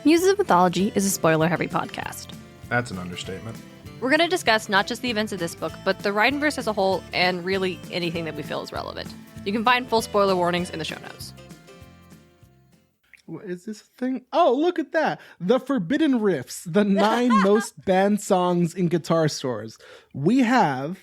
Muses of Mythology is a spoiler-heavy podcast. That's an understatement. We're going to discuss not just the events of this book, but the Wrightenverse as a whole, and really anything that we feel is relevant. You can find full spoiler warnings in the show notes. What is this thing? Oh, look at that. The Forbidden Riffs, the 9 most banned songs in guitar stores. We have...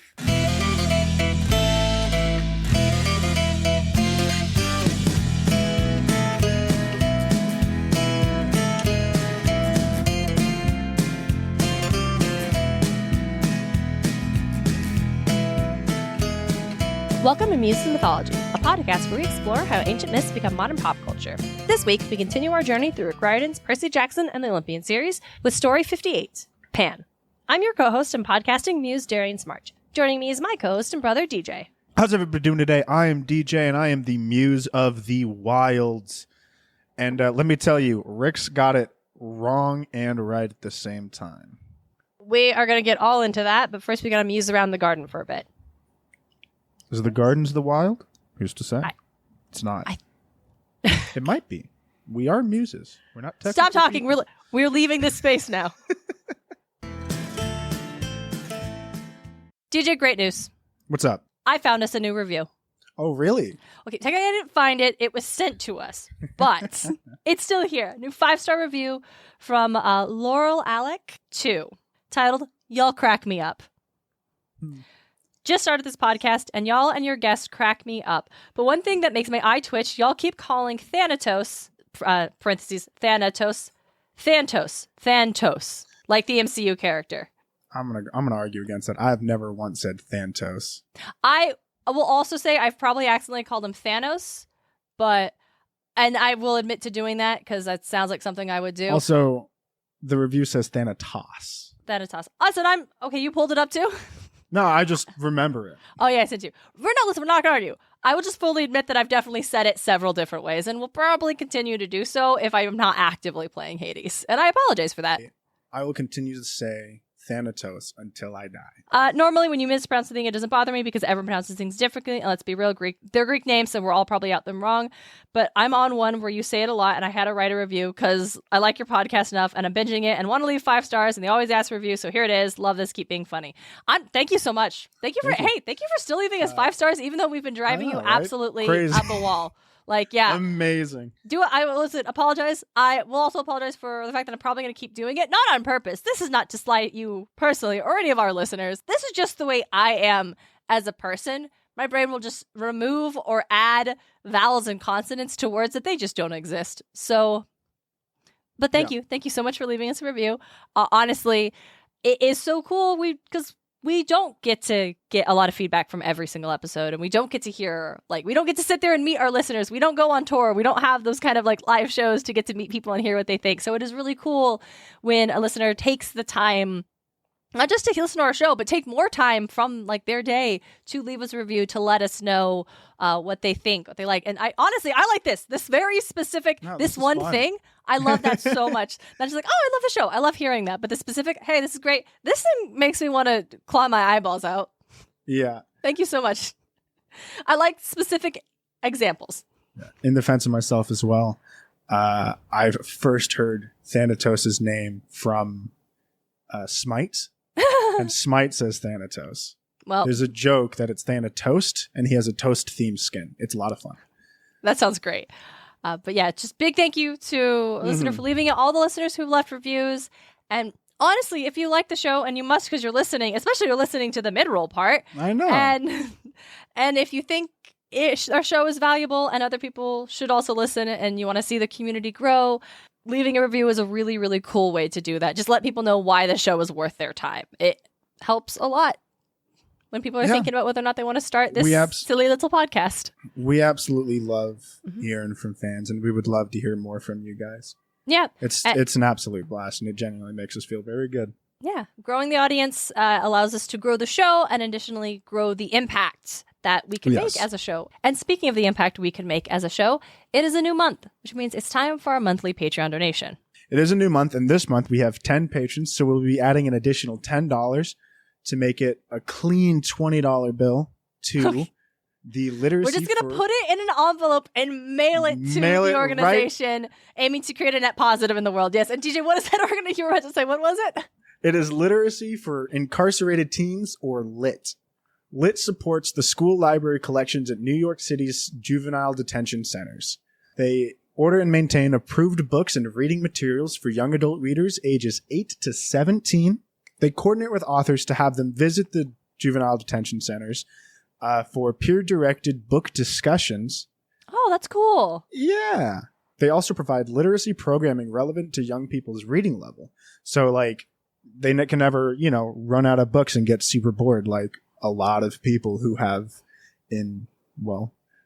Welcome to Muses of Mythology, a podcast where we explore how ancient myths become modern pop culture. This week, we continue our journey through Rick Riordan's Percy Jackson and the Olympian series with Story 58, Pan. I'm your co-host and podcasting muse, Darian Smart. Joining me is my co-host and brother, DJ. How's everybody doing today? I am DJ, and I am the muse of the wilds. And let me tell you, Rick's got it wrong and right at the same time. We are going to get all into that, but first we got to muse around the garden for a bit. Is the gardens the wild? Who's to say? It's not. It might be. We are muses. We're not technical. Stop talking. We're leaving this space now. DJ, great news. What's up? I found us a new review. Oh, really? Okay, technically I didn't find it. It was sent to us, but it's still here. A new 5-star review from Laurel Alec 2, titled, "Y'all Crack Me Up." Just started this podcast, and y'all and your guests crack me up. But one thing that makes my eye twitch, y'all keep calling Thanatos, parentheses, Thanatos, Thantos, like the MCU character. I'm gonna argue against that. I've never once said Thantos. I will also say I've probably accidentally called him Thanos, and I will admit to doing that because that sounds like something I would do. Also, the review says Thanatos. Thanatos. Okay, you pulled it up too? No, I just remember it. Oh, yeah, I said you. We're not going to argue. I will just fully admit that I've definitely said it several different ways and will probably continue to do so if I am not actively playing Hades. And I apologize for that. I will continue to say Thanatos until I die. Normally, when you mispronounce something, it doesn't bother me because everyone pronounces things differently. And let's be real, they're Greek names, so we're all probably out them wrong. But I'm on one where you say it a lot, and I had to write a review because I like your podcast enough, and I'm binging it, and want to leave 5 stars, and they always ask for reviews, so here it is. Love this. Keep being funny. Thank you so much. Thank you for still leaving us 5 stars, even though we've been driving you absolutely up the wall. Like, yeah. Amazing. Apologize. I will also apologize for the fact that I'm probably going to keep doing it. Not on purpose. This is not to slight you personally or any of our listeners. This is just the way I am as a person. My brain will just remove or add vowels and consonants to words that they just don't exist. So, but thank you. Thank you so much for leaving us a review. Honestly, it is so cool because we don't get to get a lot of feedback from every single episode, and we don't get to hear, we don't get to sit there and meet our listeners. We don't go on tour. We don't have those kind of live shows to get to meet people and hear what they think. So it is really cool when a listener takes the time, not just to listen to our show, but take more time from their day to leave us a review to let us know what they think, what they like. And I like this very specific, this one thing. I love that so much. That's just I love the show. I love hearing that. But the specific, hey, this is great. This thing makes me want to claw my eyeballs out. Yeah. Thank you so much. I like specific examples. In defense of myself as well, I've first heard Thanatos' name from Smite. And Smite says Thanatos. Well, there's a joke that it's Thanatos, and he has a toast themed skin. It's a lot of fun. That sounds great. But yeah, just big thank you to a listener for leaving it. All the listeners who've left reviews. And honestly, if you like the show, and you must because you're listening, especially you're listening to the mid-roll part. I know. And if you think our show is valuable and other people should also listen and you want to see the community grow, leaving a review is a really, really cool way to do that. Just let people know why the show is worth their time. It helps a lot when people are thinking about whether or not they want to start this silly little podcast. We absolutely love hearing from fans, and we would love to hear more from you guys. Yeah. It's an absolute blast, and it genuinely makes us feel very good. Yeah. Growing the audience allows us to grow the show and additionally grow the impact that we can make as a show. And speaking of the impact we can make as a show, it is a new month, which means it's time for our monthly Patreon donation. It is a new month, and this month we have 10 patrons, so we'll be adding an additional $10 to make it a clean $20 bill to The literacy. We're just going to put it in an envelope and mail it to the organization aiming to create a net positive in the world. Yes. And DJ, what is that organization you were about to say? What was it? It is literacy for incarcerated teens, or LIT. LIT supports the school library collections at New York City's juvenile detention centers. They order and maintain approved books and reading materials for young adult readers ages 8 to 17. They coordinate with authors to have them visit the juvenile detention centers for peer-directed book discussions. Oh, that's cool. Yeah. They also provide literacy programming relevant to young people's reading level. So, like, they can never, run out of books and get super bored like a lot of people who have in,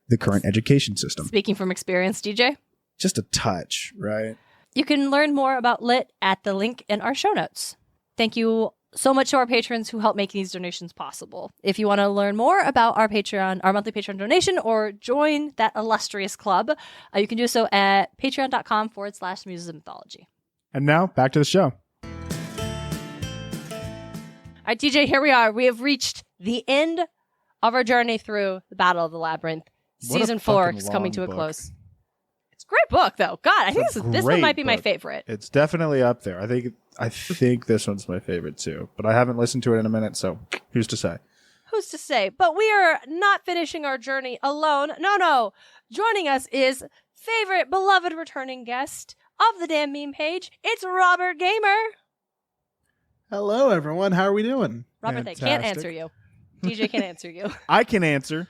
the current education system. Speaking from experience, DJ? Just a touch, right? You can learn more about LIT at the link in our show notes. Thank you so much to our patrons who help make these donations possible. If you want to learn more about our Patreon, our monthly Patreon donation, or join that illustrious club, you can do so at patreon.com/Muses of Mythology. And now, back to the show. All right, DJ, here we are. We have reached the end of our journey through the Battle of the Labyrinth. Season 4 is coming to a close. It's a great book, though. God, I think this one might be my favorite. It's definitely up there. I think this one's my favorite, too. But I haven't listened to it in a minute, so who's to say? Who's to say? But we are not finishing our journey alone. No. Joining us is favorite, beloved returning guest of the damn meme page. It's Robert Gaymer. Hello, everyone. How are we doing? Robert, Fantastic. They can't answer you. DJ can't answer you. I can answer.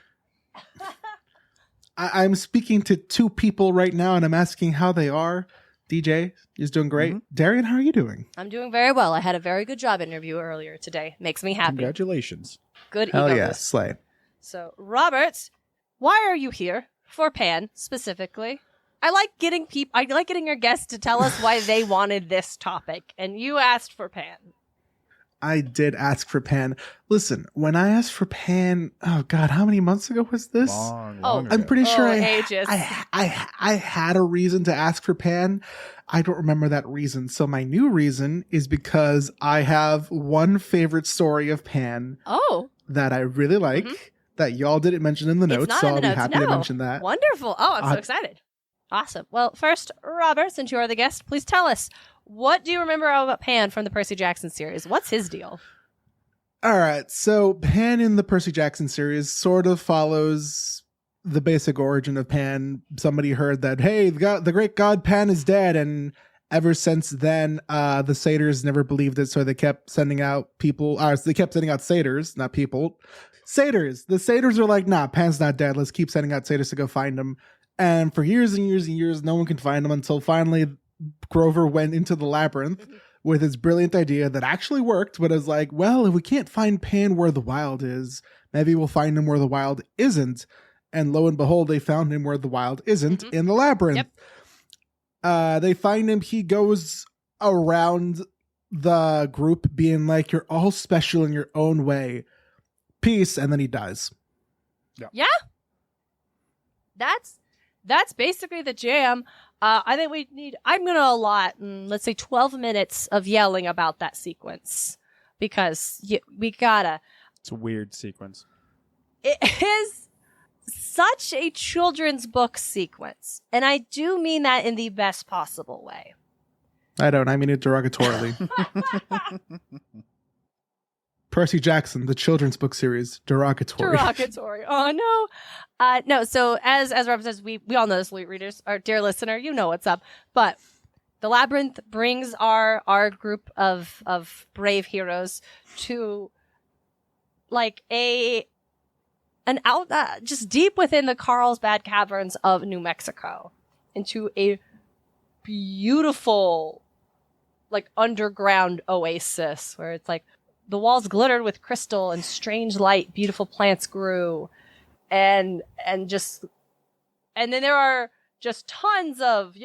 I'm speaking to two people right now, and I'm asking how they are. DJ is doing great. Mm-hmm. Darian, how are you doing? I'm doing very well. I had a very good job interview earlier today. Makes me happy. Congratulations. Good Hell ego yeah, boost. slay. So, Robert, why are you here for Pan specifically? I like getting your guests to tell us why they wanted this topic, and you asked for Pan. I did ask for Pan. Listen, when I asked for Pan, oh God, how many months ago was this? Long I'm pretty sure ages. I had a reason to ask for Pan. I don't remember that reason. So my new reason is because I have one favorite story of Pan that I really like that y'all didn't mention in the notes. So I'll be happy to mention that. Wonderful. Oh, I'm so excited. Awesome. Well, first, Robert, since you are the guest, please tell us, what do you remember about Pan from the Percy Jackson series? What's his deal? All right. So Pan in the Percy Jackson series sort of follows the basic origin of Pan. Somebody heard that, hey, the great god Pan is dead. And ever since then, the satyrs never believed it. So they kept sending out people. They kept sending out satyrs, not people. Satyrs. The satyrs are like, nah, Pan's not dead. Let's keep sending out satyrs to go find him. And for years and years and years, no one can find him until finally Grover went into the labyrinth with his brilliant idea that actually worked, but is like, well, if we can't find Pan where the wild is, maybe we'll find him where the wild isn't. And lo and behold, they found him where the wild isn't in the labyrinth. Yep. They find him. He goes around the group being like, you're all special in your own way. Peace. And then he dies. Yeah. That's basically the jam. I think I'm going to allot, let's say 12 minutes of yelling about that sequence because we gotta. It's a weird sequence. It is such a children's book sequence. And I do mean that in the best possible way. I mean it derogatorily. Percy Jackson, the children's book series, derogatory. Oh, no. No, so as Rob says, we all know this, readers, our dear listener, you know what's up. But the Labyrinth brings our group of brave heroes to like just deep within the Carlsbad Caverns of New Mexico into a beautiful like underground oasis where it's like the walls glittered with crystal and strange light, beautiful plants grew. And then there are just tons of,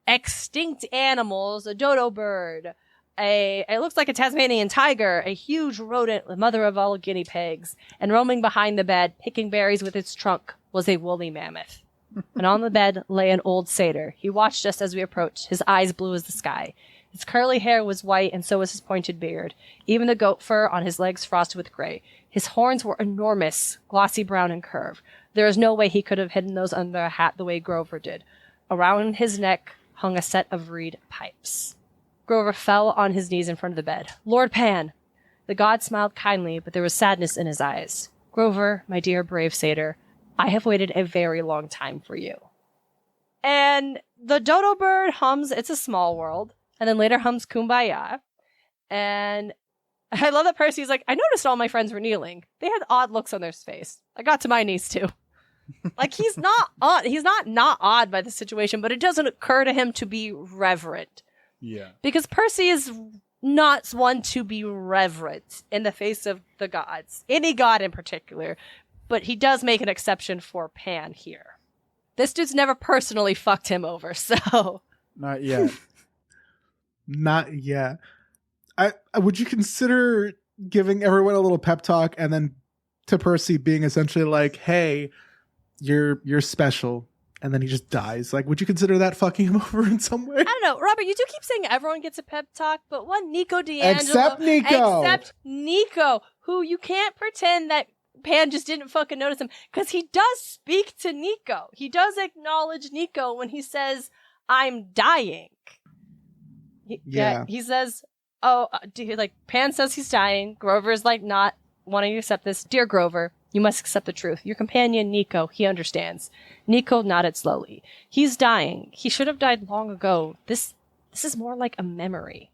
extinct animals, a dodo bird, it looks like a Tasmanian tiger, a huge rodent, the mother of all guinea pigs, and roaming behind the bed, picking berries with its trunk, was a woolly mammoth. And on the bed lay an old satyr. He watched us as we approached, his eyes blue as the sky. His curly hair was white, and so was his pointed beard. Even the goat fur on his legs frosted with gray. His horns were enormous, glossy brown and curved. There is no way he could have hidden those under a hat the way Grover did. Around his neck hung a set of reed pipes. Grover fell on his knees in front of the bed. Lord Pan! The god smiled kindly, but there was sadness in his eyes. Grover, my dear brave satyr, I have waited a very long time for you. And the dodo bird hums It's a Small World, and then later hums Kumbaya. And I love that Percy's like, I noticed all my friends were kneeling. They had odd looks on their face. I got to my knees too. Like, he's not odd by the situation, but it doesn't occur to him to be reverent. Yeah. Because Percy is not one to be reverent in the face of the gods. Any god in particular. But he does make an exception for Pan here. This dude's never personally fucked him over, so... Not yet. Not yet. Would you consider giving everyone a little pep talk and then to Percy being essentially like, hey, you're special, and then he just dies? Like, would you consider that fucking him over in some way? I don't know. Robert, you do keep saying everyone gets a pep talk, but one Nico DiAngelo... Except Nico, who you can't pretend that Pan just didn't fucking notice him, because he does speak to Nico. He does acknowledge Nico when he says, I'm dying. He says... Pan says he's dying. Grover's like not wanting to accept this. Dear Grover, you must accept the truth. Your companion, Nico, he understands. Nico nodded slowly. He's dying. He should have died long ago. This is more like a memory.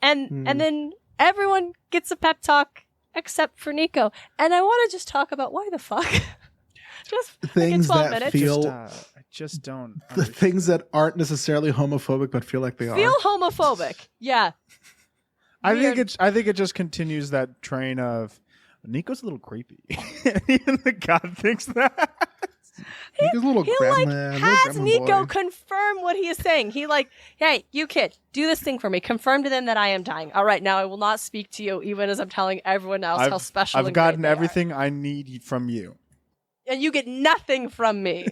And then everyone gets a pep talk except for Nico. And I want to just talk about why the fuck. Just things like 12 that minutes. feel I just don't. the things that aren't necessarily homophobic but feel like they are. Feel homophobic. Yeah. I think it just continues that train of Nico's a little creepy. Even the god thinks that. Nico's a little grandma. Has Nico confirm what he is saying. He like, hey, you kid, do this thing for me. Confirm to them that I am dying. All right, now I will not speak to you, even as I'm telling everyone else how special. I've gotten everything I need from you, and you get nothing from me.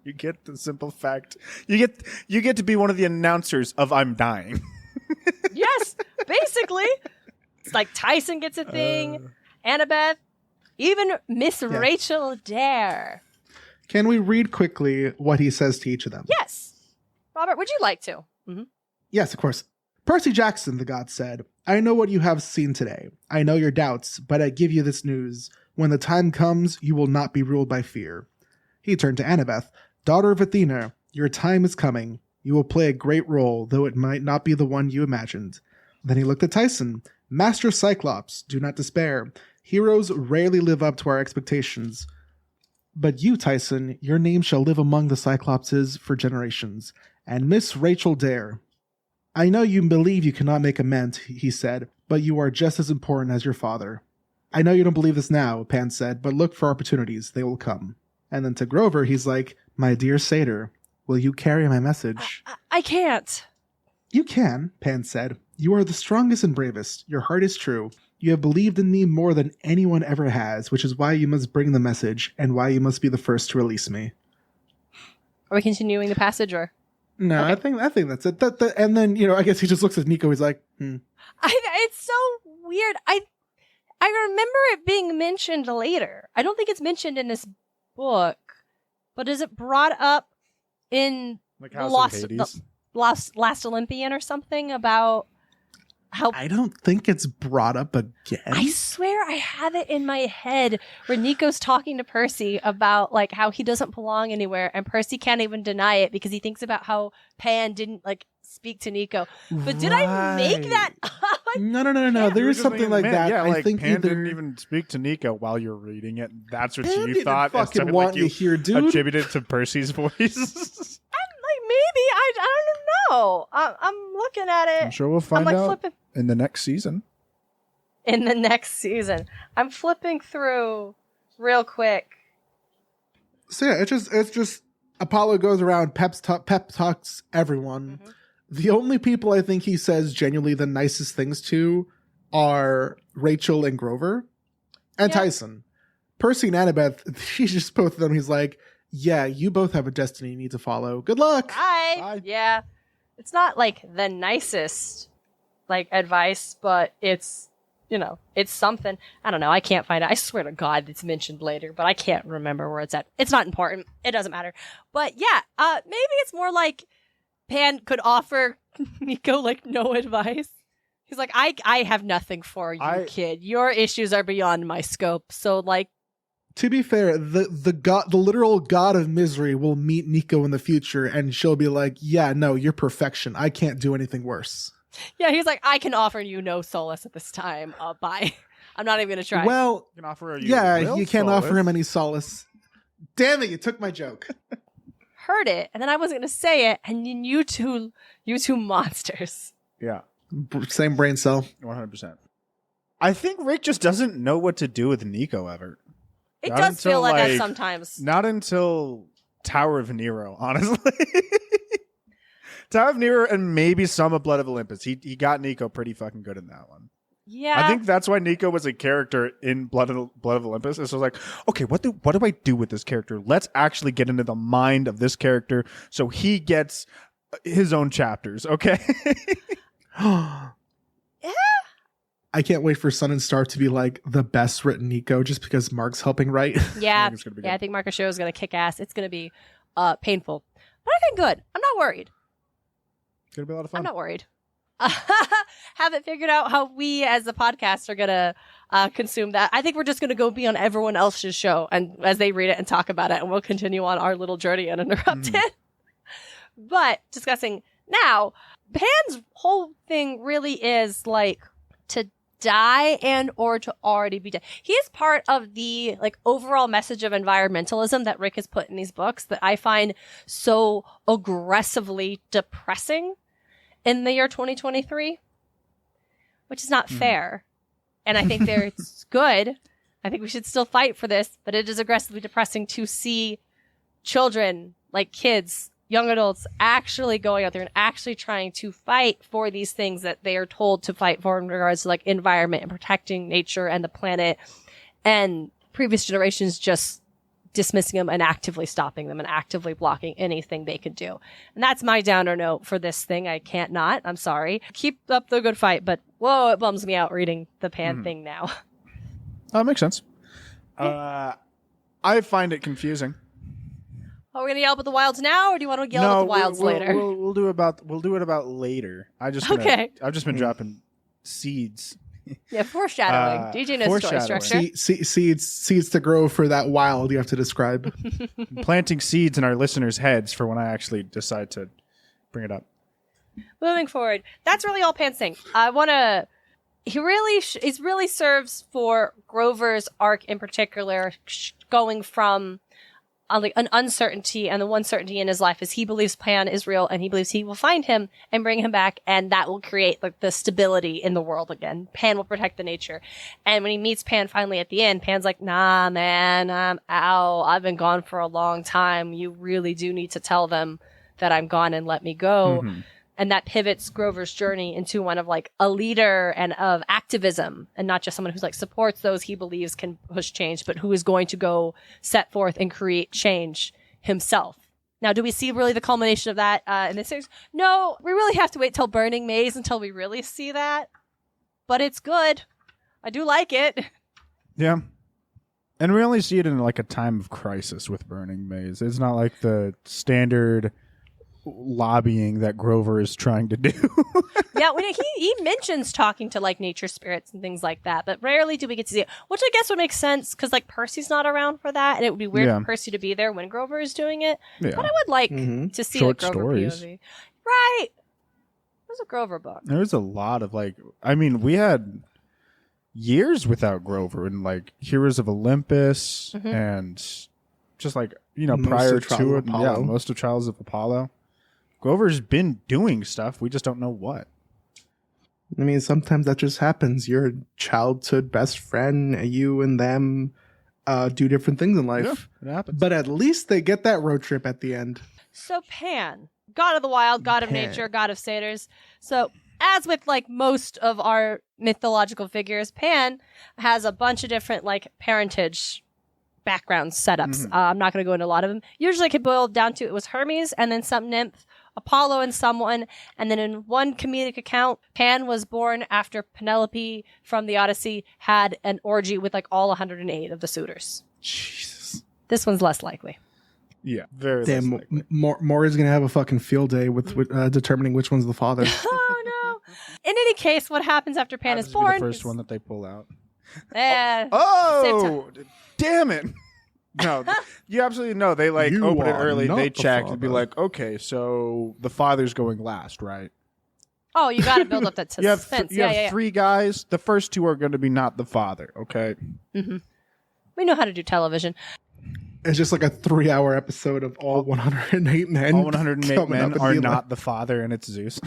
You get the simple fact. You get to be one of the announcers of I'm dying. Yes, basically. It's like Tyson gets a thing, Annabeth, even Miss Rachel Dare. Can we read quickly what he says to each of them? Yes. Robert, would you like to? Mm-hmm. Yes, of course. Percy Jackson, the god said, I know what you have seen today. I know your doubts, but I give you this news. When the time comes, you will not be ruled by fear. He turned to Annabeth, daughter of Athena. Your time is coming. You will play a great role, though it might not be the one you imagined. Then he looked at Tyson. Master Cyclops, do not despair. Heroes rarely live up to our expectations. But you, Tyson, your name shall live among the Cyclopses for generations. And Miss Rachel Dare. I know you believe you cannot make amends, he said, but you are just as important as your father. I know you don't believe this now, Pan said, but look for opportunities. They will come. And then to Grover, he's like, my dear satyr, will you carry my message? I can't. You can, Pan said. You are the strongest and bravest. Your heart is true. You have believed in me more than anyone ever has, which is why you must bring the message and why you must be the first to release me. Are we continuing the passage or? No, okay. I think that's it. And then, I guess he just looks at Nico. He's like, It's so weird. I remember it being mentioned later. I don't think it's mentioned in this book, but is it brought up in like the Last Olympian or something about how... I don't think it's brought up again. I swear I have it in my head where Nico's talking to Percy about like how he doesn't belong anywhere, and Percy can't even deny it because he thinks about how Pan didn't like speak to Nico. But did I make that up? No. There is something like that. Yeah, I think Pan didn't even speak to Nico while you're reading it. That's what Pan you thought. Fucking instead want of, you hear, dude. attributed to Percy's voice. Maybe I don't know. I'm looking at it. I'm sure we'll find out flipping in the next season. In the next season, I'm flipping through real quick. So yeah, it's just Apollo goes around pep talks everyone. Mm-hmm. The only people I think he says genuinely the nicest things to are Rachel and Grover and Tyson. Percy and Annabeth, he's just both of them. He's like, yeah, you both have a destiny you need to follow. Good luck. Bye. Yeah. It's not like the nicest like advice, but it's it's something. I don't know. I can't find it. I swear to God, it's mentioned later, but I can't remember where it's at. It's not important. It doesn't matter. But yeah, maybe it's more like Pan could offer Nico like no advice. He's like, I have nothing for you, kid. Your issues are beyond my scope. So like, to be fair, the literal god of misery will meet Nico in the future, and she'll be like, "Yeah, no, you're perfection. I can't do anything worse." Yeah, he's like, "I can offer you no solace at this time. Bye. I'm not even gonna try." Well, you can offer you can't offer him any solace. Damn it! You took my joke. Heard it, and then I wasn't gonna say it, and then you two monsters. Yeah, same brain cell. 100%. I think Rick just doesn't know what to do with Nico ever. It does feel like that sometimes. Not until Tower of Nero, honestly. Tower of Nero and maybe some of Blood of Olympus. He got Nico pretty fucking good in that one. Yeah. I think that's why Nico was a character in Blood of Olympus. It's like, okay, what do I do with this character? Let's actually get into the mind of this character so he gets his own chapters, okay? Yeah. I can't wait for Sun and Star to be like the best written Nico just because Mark's helping write. Yeah. I think Marcus Show is going to kick ass. It's going to be painful. But I think good. I'm not worried. It's going to be a lot of fun. I'm not worried. Haven't figured out how we as a podcast are going to consume that. I think we're just going to go be on everyone else's show and as they read it and talk about it, and we'll continue on our little journey uninterrupted. But discussing now, Pan's whole thing really is like to die and or to already be dead. He is part of the like overall message of environmentalism that Rick has put in these books that I find so aggressively depressing in the year 2023, which is not fair. And I think it's good. I think we should still fight for this, but it is aggressively depressing to see children, like kids, young adults, actually going out there and actually trying to fight for these things that they are told to fight for in regards to like environment and protecting nature and the planet, and previous generations just dismissing them and actively stopping them and actively blocking anything they could do. And that's my downer note for this thing. I can't not. I'm sorry. Keep up the good fight, but whoa, it bums me out reading the Pan thing now. That makes sense. I find it confusing. Are we gonna yell about the wilds now, or do you want to yell about the wilds later? We'll do it about later. I've just been dropping seeds. Yeah, foreshadowing. DJ knows story structure. Seeds to grow for that wild you have to describe. Planting seeds in our listeners' heads for when I actually decide to bring it up. Moving forward, that's really all Pan's saying. He really serves for Grover's arc in particular, going from like an uncertainty, and the one certainty in his life is he believes Pan is real and he believes he will find him and bring him back, and that will create like the stability in the world again. Pan will protect the nature. And when he meets Pan finally at the end, Pan's like, nah, man, I'm out. I've been gone for a long time. You really do need to tell them that I'm gone and let me go. Mm-hmm. And that pivots Grover's journey into one of like a leader and of activism, and not just someone who's like supports those he believes can push change, but who is going to go set forth and create change himself. Now, do we see really the culmination of that in this series? No, we really have to wait till Burning Maze until we really see that. But it's good. I do like it. Yeah. And we only see it in like a time of crisis with Burning Maze. It's not like the standard lobbying that Grover is trying to do. Yeah, when he mentions talking to like nature spirits and things like that, but rarely do we get to see it, which I guess would make sense because like Percy's not around for that, and it would be weird for Percy to be there when Grover is doing it. Yeah. But I would like to see short the Grover stories. POV. Right. There's a Grover book. There's a lot of like, I mean, we had years without Grover and like Heroes of Olympus and just like, you know, prior to it, most of Trials of Apollo. Grover's been doing stuff. We just don't know what. I mean, sometimes that just happens. Your childhood best friend, you and them do different things in life. Yeah, it happens. But at least they get that road trip at the end. So Pan, god of the wild, god of nature, god of satyrs. So as with like most of our mythological figures, Pan has a bunch of different like parentage background setups. I'm not going to go into a lot of them. Usually it could boil down to it was Hermes and then some nymph Apollo and someone. And then in one comedic account, Pan was born after Penelope from the Odyssey had an orgy with like all 108 of the suitors. Jesus. This one's less likely. Yeah, very Damn, less likely. Maury's going to have a fucking field day with determining which one's the father. Oh, no. In any case, what happens after Pan is This born? will be the first one that they pull out. Same Oh, damn it. No, you absolutely know. They like You open it are early, not they the check and be father. like, okay, so the father's going last, right? Oh, you got to build up that You have, suspense. you have three guys. The first two are going to be not the father, okay? Mm-hmm. We know how to do television. it's just like a 3-hour episode of all 108 men. All 108 coming men up and are being not like, the father, and it's Zeus.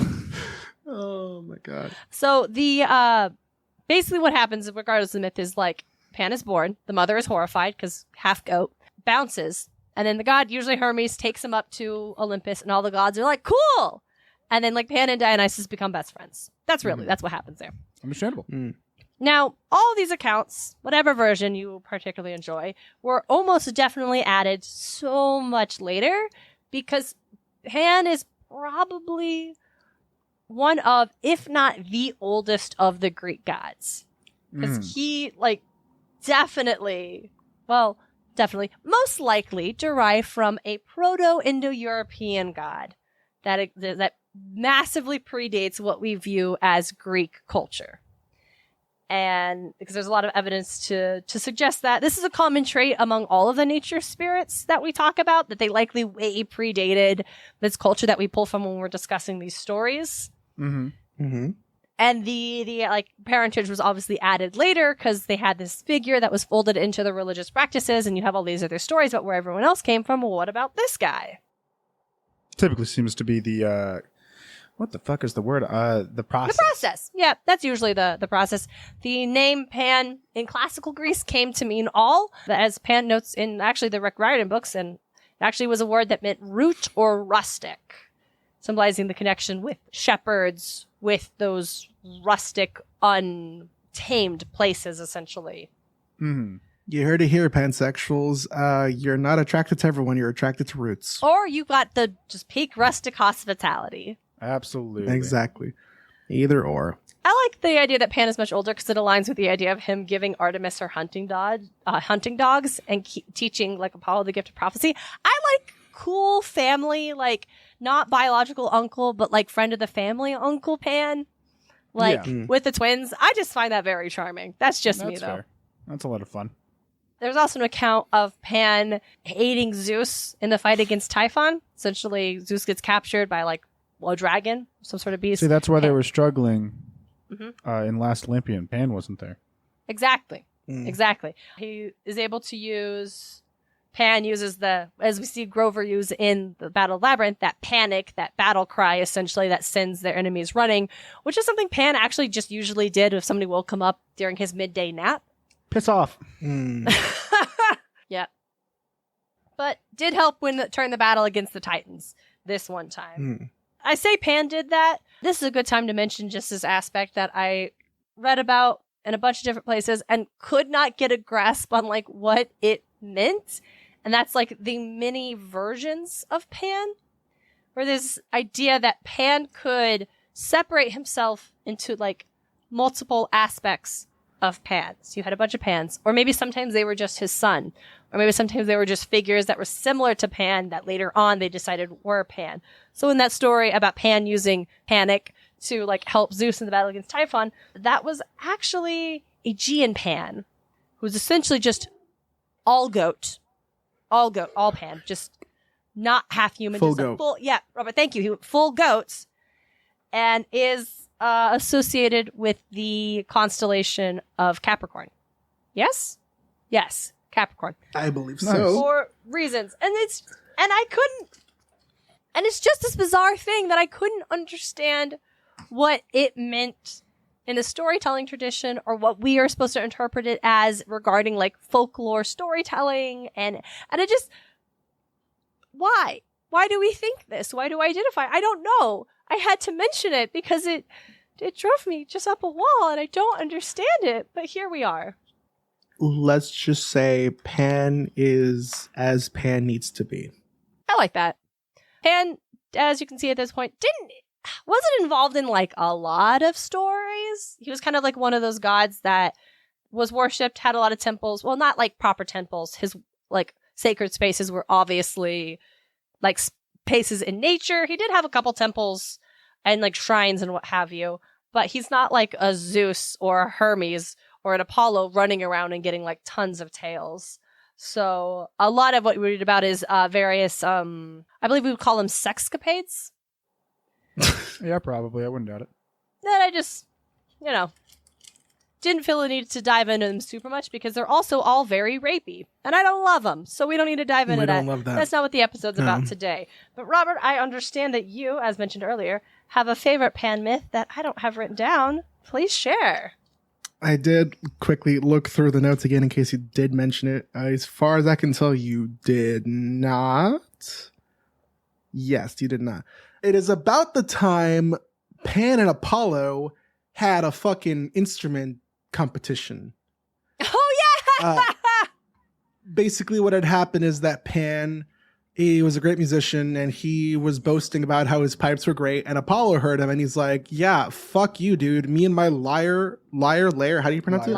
oh my god. So the basically what happens, regardless of the myth, is like Pan is born. The mother is horrified because half goat, bounces, and then the god, usually Hermes, takes him up to Olympus, and all the gods are like, cool. And then like Pan and Dionysus become best friends. That's what happens there. Understandable. Now, all these accounts, whatever version you particularly enjoy, were almost definitely added so much later because Pan is probably one of, if not the oldest of the Greek gods. Because he, like, definitely, most likely derived from a Proto-Indo-European god that massively predates what we view as Greek culture. And because there's a lot of evidence to suggest that this is a common trait among all of the nature spirits that we talk about, that they likely way predated this culture that we pull from when we're discussing these stories. Mm-hmm. Mm-hmm. And the like parentage was obviously added later because they had this figure that was folded into the religious practices, and you have all these other stories about where everyone else came from. Well, what about this guy? Typically seems to be the what the fuck is the word? The process. The process. Yeah, that's usually the process. The name Pan in classical Greece came to mean all, as Pan notes in actually the Rick Riordan books, and it actually was a word that meant root or rustic, symbolizing the connection with shepherds, with those rustic, untamed places, essentially. Mm-hmm. You heard it here, pansexuals. You're not attracted to everyone. You're attracted to roots. Or you got the just peak rustic hospitality. Absolutely. Exactly. Either or. I like the idea that Pan is much older because it aligns with the idea of him giving Artemis her hunting dogs and teaching like Apollo the gift of prophecy. I like cool family, like not biological uncle, but like friend of the family Uncle Pan, like with the twins. I just find that very charming. That's just me, though. Fair. That's a lot of fun. There's also an account of Pan aiding Zeus in the fight against Typhon. Essentially, Zeus gets captured by like a dragon, some sort of beast. See, that's why they were struggling in Last Olympian. Pan wasn't there. Exactly. Exactly. He is able to use... Pan uses as we see Grover use in the Battle of Labyrinth, that panic, that battle cry, essentially, that sends their enemies running, which is something Pan actually just usually did if somebody woke him up during his midday nap. Piss off. Yeah. But did help turn the battle against the Titans this one time. I say Pan did that. This is a good time to mention just this aspect that I read about in a bunch of different places and could not get a grasp on like what it meant. And that's like the many versions of Pan, where there's this idea that Pan could separate himself into like multiple aspects of Pans. You had a bunch of Pans, or maybe sometimes they were just his son, or maybe sometimes they were just figures that were similar to Pan that later on they decided were Pan. So in that story about Pan using panic to like help Zeus in the battle against Typhon, that was actually Aegean Pan, who was essentially just all Pan, just not half human, Full just goat. full. Yeah, Robert, thank you. Full goats, and is associated with the constellation of Capricorn. Yes, Capricorn. I believe Nice. so. For reasons, and it's just this bizarre thing that I couldn't understand what it meant in the storytelling tradition, or what we are supposed to interpret it as regarding like folklore storytelling, and it just, why do we think this? Why do I identify? I don't know. I had to mention it because it drove me just up a wall, and I don't understand it. But here we are. Let's just say Pan is as Pan needs to be. I like that. Pan as you can see at this point, wasn't involved in like a lot of stories. He was kind of like one of those gods that was worshipped, had a lot of temples. Well, not like proper temples. His like sacred spaces were obviously like spaces in nature. He did have a couple temples and like shrines and what have you, but he's not like a Zeus or a Hermes or an Apollo running around and getting like tons of tails. So a lot of what we read about is various, I believe we would call them sexcapades. Yeah, probably. I wouldn't doubt it. That I just, didn't feel the need to dive into them super much because they're also all very rapey. And I don't love them, so we don't need to dive into that. Love that. That's not what the episode's about today. But Robert, I understand that you, as mentioned earlier, have a favorite Pan myth that I don't have written down. Please share. I did quickly look through the notes again in case you did mention it. As far as I can tell, you did not. Yes, you did not. It is about the time Pan and Apollo had a fucking instrument competition. Oh, yeah! Basically, what had happened is that Pan, he was a great musician, and he was boasting about how his pipes were great, and Apollo heard him, and he's like, yeah, fuck you, dude. Me and my lyre, how do you pronounce it?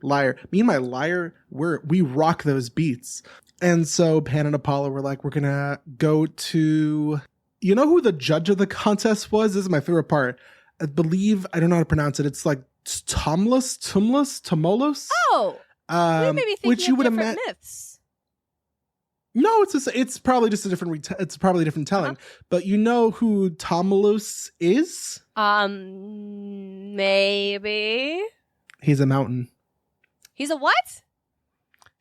Lyre. Me and my lyre, we rock those beats. And so Pan and Apollo were like, we're gonna go to... You know who the judge of the contest was? This is my favorite part. I believe, I don't know how to pronounce it. It's like Tomolos? Oh! We may be thinking of different myths. No, it's probably just a different telling. But you know who Tomolos is? Maybe. He's a mountain. He's a what?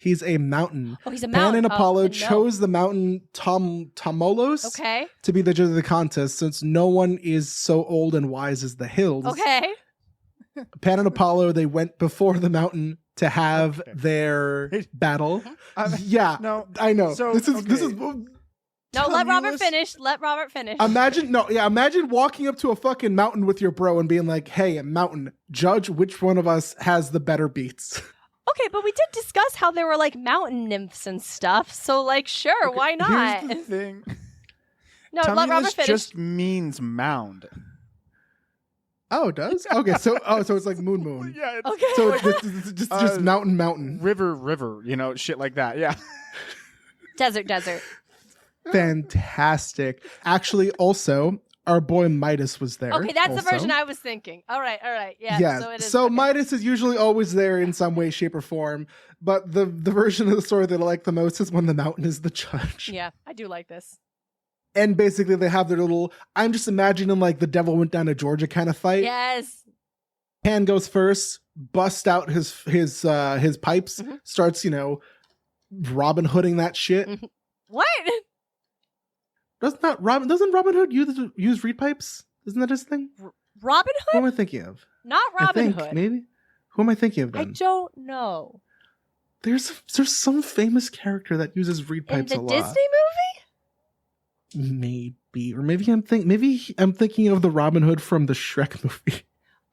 He's a mountain. Oh, he's a mountain. Pan and Apollo chose the mountain Tomolos to be the judge of the contest, since no one is so old and wise as the hills. Okay. Pan and Apollo, they went before the mountain to have their battle. No, I know. So, this is No, let Robert finish. Imagine walking up to a fucking mountain with your bro and being like, hey, mountain, judge which one of us has the better beats. Okay, but we did discuss how there were like mountain nymphs and stuff. So like, sure, why not? Here's the thing. No, let Robert finish. Just means mound. Oh, it does? Okay, so it's like moon. Yeah. Okay. So it's just mountain. River, shit like that. Yeah. Desert. Fantastic. Actually, also, our boy Midas was there. Okay, that's also. the version I was thinking. All right. Yeah. So it is. So Midas is usually always there in some way, shape, or form. But the version of the story that I like the most is when the mountain is the judge. Yeah, I do like this. And basically they have their little, I'm just imagining like the devil went down to Georgia kind of fight. Yes. Pan goes first, busts out his pipes, starts, Robin Hooding that shit. What? Doesn't Robin Hood use reed pipes? Isn't that his thing? Robin Hood? Who am I thinking of? Not Robin Hood. Maybe. Who am I thinking of then? I don't know. There's some famous character that uses reed pipes a lot. In the Disney movie? Maybe. Or maybe I'm thinking of the Robin Hood from the Shrek movie.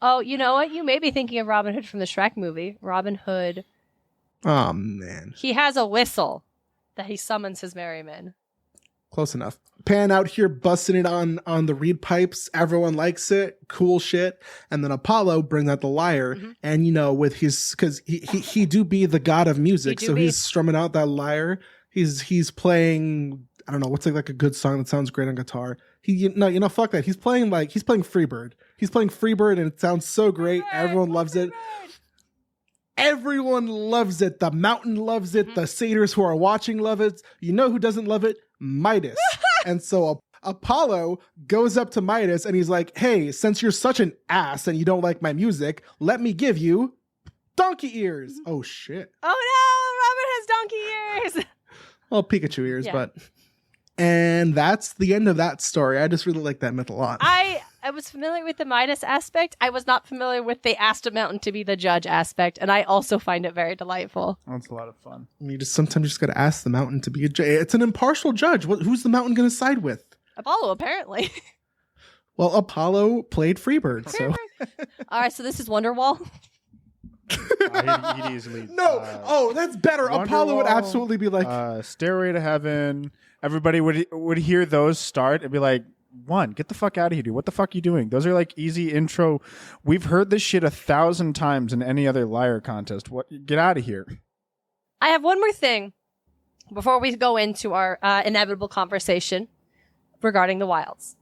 Oh, you know what? You may be thinking of Robin Hood from the Shrek movie. Robin Hood. Oh, man. He has a whistle that he summons his merry men. Close enough. Pan out here busting it on the reed pipes. Everyone likes it. Cool shit. And then Apollo brings out the lyre. And, with his, because he do be the god of music. So he's strumming out that lyre. He's playing, I don't know, what's like a good song that sounds great on guitar. Fuck that. He's playing Freebird. He's playing Freebird and it sounds so great. Everyone loves it. Everyone loves it. The mountain loves it. The satyrs who are watching love it. You know who doesn't love it? Midas. And so Apollo goes up to Midas and he's like, hey, since you're such an ass and you don't like my music, let me give you donkey ears. Oh, shit. Oh, no. Robert has donkey ears. Well, Pikachu ears, but... And that's the end of that story. I just really like that myth a lot. I was familiar with the Midas aspect. I was not familiar with they asked a mountain to be the judge aspect, and I also find it very delightful. That's a lot of fun. Sometimes you just got to ask the mountain to be a judge. It's an impartial judge. Who's the mountain going to side with? Apollo, apparently. Well, Apollo played Freebird, so. All right, so this is Wonderwall. He'd easily. No. That's better. Wonderwall, Apollo would absolutely be like, Stairway to Heaven. Everybody would hear those start and be like, one, get the fuck out of here, dude. What the fuck are you doing? Those are like easy intro. We've heard this shit 1,000 times in any other liar contest. What? Get out of here. I have one more thing before we go into our inevitable conversation regarding the wilds.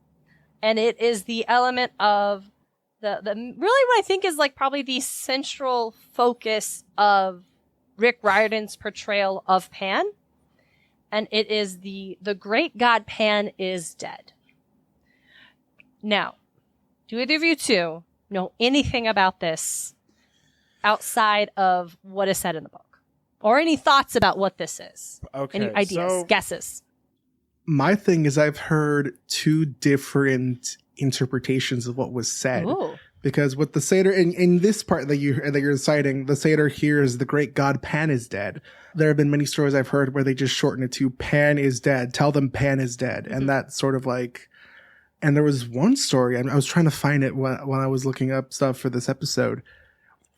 And it is the element of the really what I think is like probably the central focus of Rick Riordan's portrayal of Pan. And it is the great god Pan is dead. Now, do either of you two know anything about this outside of what is said in the book? Or any thoughts about what this is? Okay. Any ideas, guesses? my thing is I've heard two different interpretations of what was said. Ooh. Because with the satyr in this part that you're citing, the satyr here is the great god Pan is dead. There have been many stories I've heard where they just shorten it to Pan is dead. Tell them Pan is dead. Mm-hmm. And that's sort of like, and there was one story, I was trying to find it when I was looking up stuff for this episode.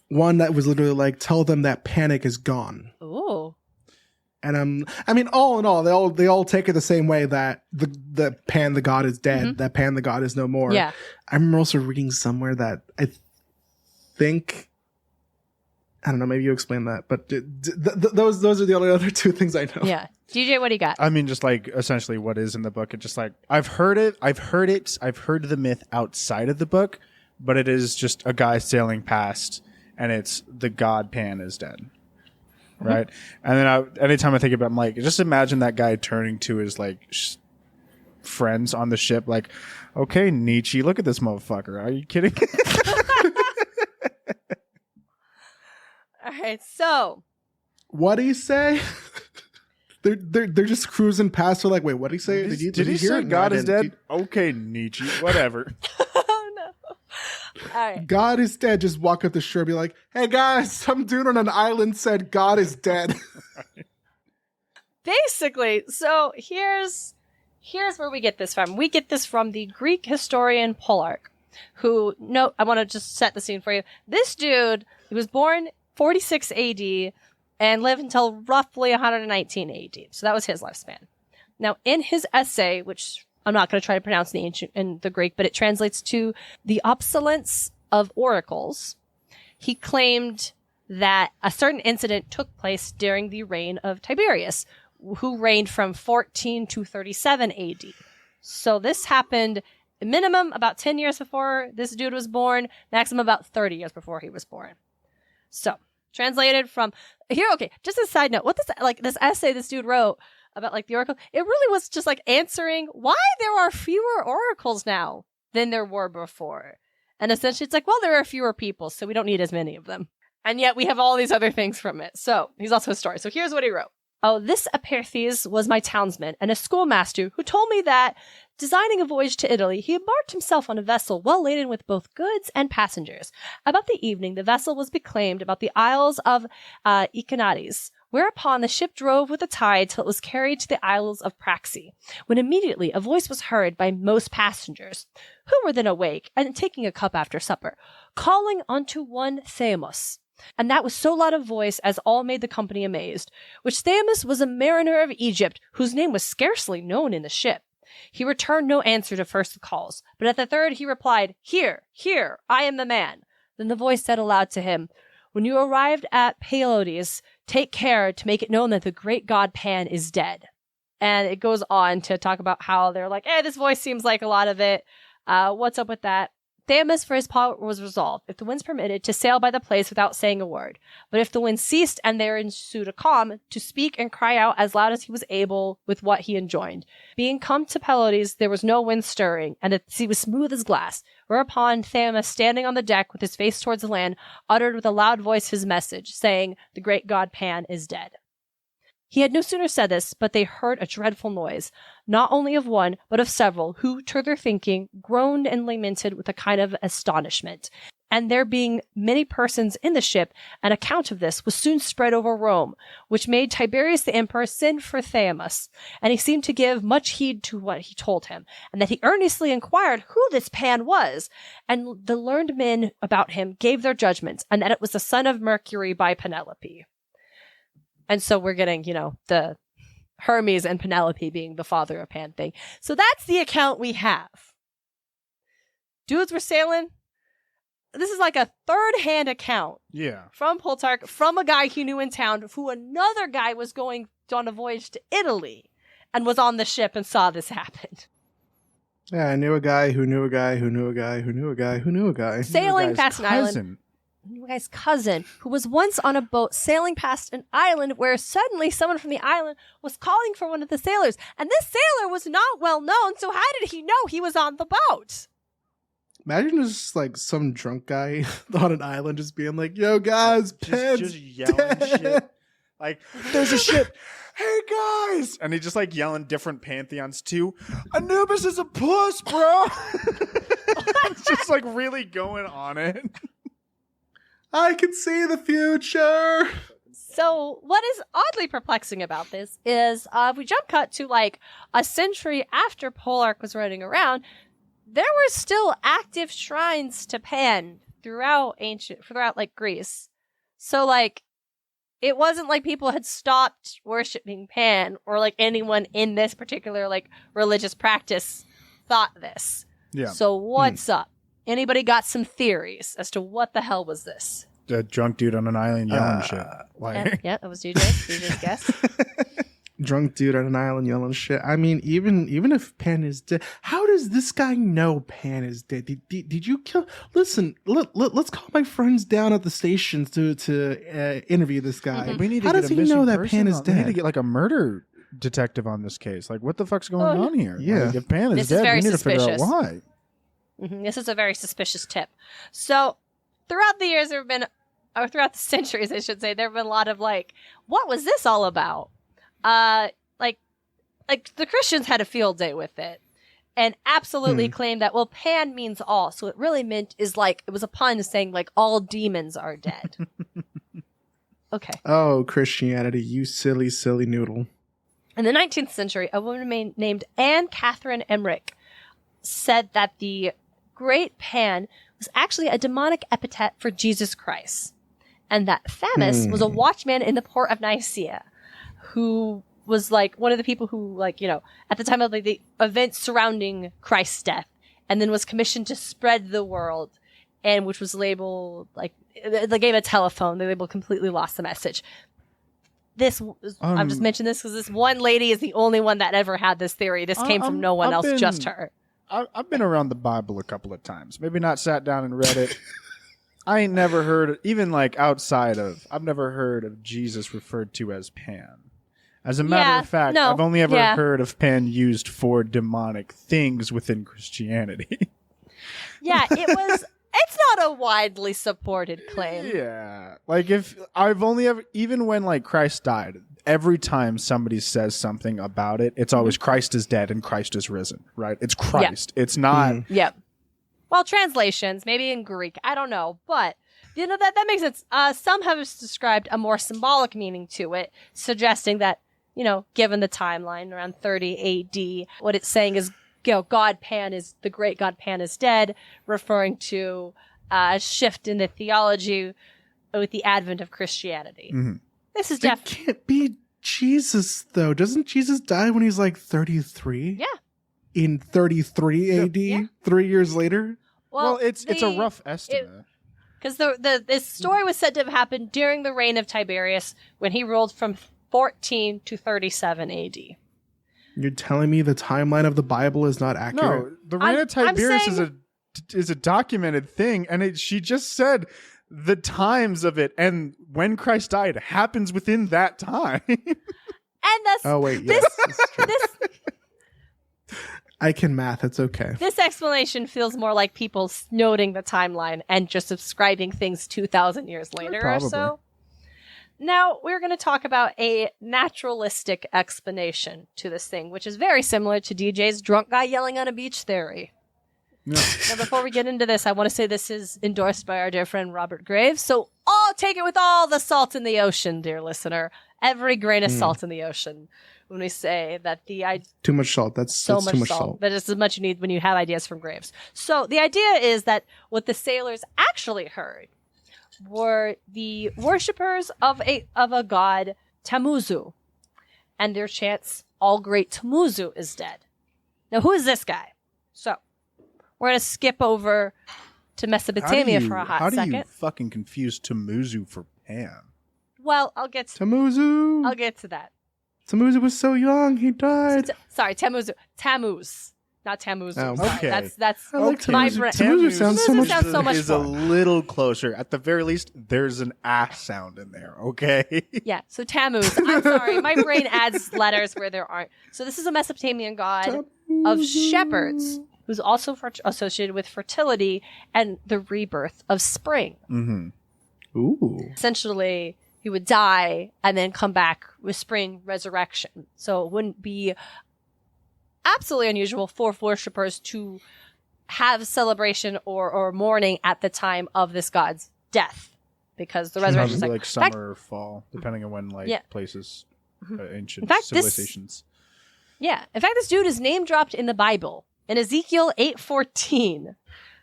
One that was literally like, tell them that panic is gone. Ooh. And I mean, all in all, they all take it the same way, that the Pan the god is dead, mm-hmm. that Pan the god is no more. Yeah. I remember also reading somewhere that I think, I don't know, maybe you explain that, but those are the only other two things I know. Yeah. DJ, what do you got? I mean, just like essentially what is in the book. It's just like, I've heard the myth outside of the book, but it is just a guy sailing past and it's the god Pan is dead. Right. Mm-hmm. And then anytime I think about it, I'm like, just imagine that guy turning to his like friends on the ship, like, okay, Nietzsche, look at this motherfucker. Are you kidding? All right. So what do you say? they're just cruising past. They're like, wait, what did he say? Did he hear God is dead? Okay, Nietzsche, whatever. Oh, no. All right. God is dead. Just walk up the shore, be like, hey guys, some dude on an island said God is dead. Basically, so here's where we get this from. We get this from the Greek historian Plutarch, who, I want to just set the scene for you. This dude, he was born 46 AD and lived until roughly 119 AD. So that was his lifespan. Now, in his essay, which I'm not going to try to pronounce in the Greek, but it translates to the obsolescence of oracles. He claimed that a certain incident took place during the reign of Tiberius, who reigned from 14 to 37 AD. So this happened minimum about 10 years before this dude was born, maximum about 30 years before he was born. So translated from here. Okay. Just a side note, this essay this dude wrote about like the oracle, it really was just like answering why there are fewer oracles now than there were before. And essentially it's like, well, there are fewer people, so we don't need as many of them. And yet we have all these other things from it. So he's also a historian. So here's what he wrote. Oh, this Aperthes was my townsman and a schoolmaster who told me that, designing a voyage to Italy, he embarked himself on a vessel well laden with both goods and passengers. About the evening, the vessel was beclaimed about the Isles of Echinades, whereupon the ship drove with the tide till it was carried to the Isles of Praxi, when immediately a voice was heard by most passengers, who were then awake and taking a cup after supper, calling unto one Themis. And that was so loud a voice as all made the company amazed, which Themis was a mariner of Egypt, whose name was scarcely known in the ship. He returned no answer to first calls, but at the third he replied, Here, I am the man. Then the voice said aloud to him, When you arrived at Palodes, take care to make it known that the great god Pan is dead. And it goes on to talk about how they're like, this voice seems like a lot of it. What's up with that? Themis, for his part, was resolved, if the winds permitted, to sail by the place without saying a word. But if the wind ceased and there ensued a calm, to speak and cry out as loud as he was able with what he enjoined. Being come to Palodes, there was no wind stirring, and the sea was smooth as glass. Whereupon Themis, standing on the deck with his face towards the land, uttered with a loud voice his message, saying, The great god Pan is dead. He had no sooner said this, but they heard a dreadful noise, not only of one, but of several, who, to their thinking, groaned and lamented with a kind of astonishment. and there being many persons in the ship, an account of this was soon spread over Rome, which made Tiberius the emperor send for Theumas, and he seemed to give much heed to what he told him, and that he earnestly inquired who this Pan was, and the learned men about him gave their judgments, and that it was the son of Mercury by Penelope. And so we're getting, the Hermes and Penelope being the father of Pan thing. So that's the account we have. Dudes were sailing. This is like a third-hand account. Yeah. From Plutarch, from a guy he knew in town, who another guy was going on a voyage to Italy and was on the ship and saw this happen. Yeah, I knew a guy who knew a guy who knew a guy who knew a guy who knew a guy. Sailing past an island. A guy's cousin, who was once on a boat sailing past an island where suddenly someone from the island was calling for one of the sailors. And this sailor was not well known, so how did he know he was on the boat? Imagine just like some drunk guy on an island just being like, yo guys, just yelling shit. Like, there's a ship. Hey guys. And he just like yelling different pantheons too. Anubis is a puss, bro. It's just like really going on it. I can see the future. So what is oddly perplexing about this is if we jump cut to like a century after Plutarch was running around, there were still active shrines to Pan throughout like Greece. So like it wasn't like people had stopped worshiping Pan or like anyone in this particular like religious practice thought this. Yeah. So what's up? Anybody got some theories as to what the hell was this? A drunk dude on an island yelling shit. Like, yeah, that was DJ's guess. Drunk dude on an island yelling shit. I mean, even if Pan is dead, how does this guy know Pan is dead? Did you kill? Listen, let's call my friends down at the stations to interview this guy. We need to how get does a he know that person Pan is on- We need to dead? get like a murder detective on this case. Like, what the fuck's going on here? Yeah. Like, if Pan is This is dead, very we need to figure out suspicious. why. This is a very suspicious tip. So throughout the years, or throughout the centuries, I should say, there have been a lot of like, what was this all about? Like the Christians had a field day with it and absolutely claimed that, well, Pan means all. So it really meant it was a pun saying like all demons are dead. Okay. Oh, Christianity, you silly, silly noodle. In the 19th century, a woman named Anne Catherine Emmerich said that the great Pan was actually a demonic epithet for Jesus Christ. And that Theumas was a watchman in the port of Nicaea who was like one of the people who like, at the time of like, the events surrounding Christ's death and then was commissioned to spread the world and which was labeled like they gave a telephone. They labeled completely lost the message. I'm just mentioning this because this one lady is the only one that ever had this theory. This came from no one else, just her. I've been around the Bible a couple of times. Maybe not sat down and read it. I ain't never heard, even like outside of, I've never heard of Jesus referred to as Pan. As a matter of fact, I've only ever heard of Pan used for demonic things within Christianity. Yeah, it's not a widely supported claim. Yeah. Like if I've only ever, even when like Christ died, every time somebody says something about it, it's always Christ is dead and Christ is risen, right? It's Christ. Yeah. It's not. Yeah. Well, translations, maybe in Greek, I don't know, but that makes sense. Some have described a more symbolic meaning to it, suggesting that, given the timeline around 30 AD, what it's saying is, the great God Pan is dead, referring to a shift in the theology with the advent of Christianity. Mm-hmm. This is It can't be Jesus, though. Doesn't Jesus die when he's like 33? Yeah. In 33 AD, 3 years later? Well, it's a rough estimate. Because this story was said to have happened during the reign of Tiberius when he ruled from 14 to 37 AD. You're telling me the timeline of the Bible is not accurate? No, the reign of Tiberius is a documented thing, and she just said the times of it and when Christ died happens within that time. And that's this I can math. It's okay. This explanation feels more like people noting the timeline and just subscribing things 2,000 years later or so. Now, we're going to talk about a naturalistic explanation to this thing, which is very similar to DJ's drunk guy yelling on a beach theory. Yeah. Now, before we get into this, I want to say this is endorsed by our dear friend Robert Graves. So take it with all the salt in the ocean, dear listener. Every grain of salt in the ocean. When we say that too much salt. That's too much salt. But it's as much you need when you have ideas from Graves. So the idea is that what the sailors actually heard were the worshippers of a god, Tamuzu, and their chants, "All great Tamuzu is dead." Now, who is this guy? So we're going to skip over to Mesopotamia for a hot second. How do you fucking confuse Tamuzu for Pan? Well, I'll get to that. Tamuzu was so young, he died. Sorry, Tammuz, not Tamuzu. Oh, Sorry. okay. That's like my Tamuzu. brain. Tamuzu sounds so much sounds so much is fun. a little closer. At the very least, there's an ass sound in there. Okay. Yeah. So Tammuz. I'm sorry, my brain adds letters where there aren't. So this is a Mesopotamian god of shepherds, who's also associated with fertility and the rebirth of spring. Mm-hmm. Ooh. Essentially, he would die and then come back with spring resurrection. So it wouldn't be absolutely unusual for worshippers to have celebration or mourning at the time of this god's death, because the resurrection is Probably like summer or fall, depending on when places, ancient in fact, civilizations. In fact, this dude is name dropped in the Bible in Ezekiel 8:14.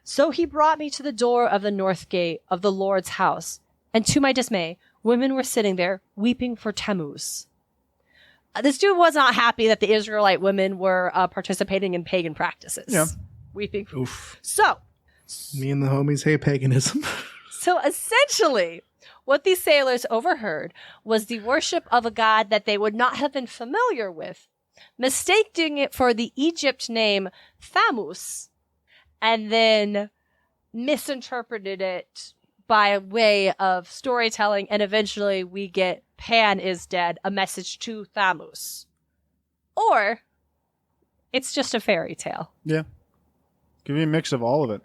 So he brought me to the door of the north gate of the Lord's house, and to my dismay, women were sitting there weeping for Tammuz. This dude was not happy that the Israelite women were participating in pagan practices. Yeah. Weeping. Oof. So. Me and the homies hate paganism. So essentially, what these sailors overheard was the worship of a god that they would not have been familiar with, mistaking it for the Egypt name Thamus, and then misinterpreted it by way of storytelling, and eventually we get Pan is dead, a message to Thamus. Or it's just a fairy tale. Yeah. Give me a mix of all of it.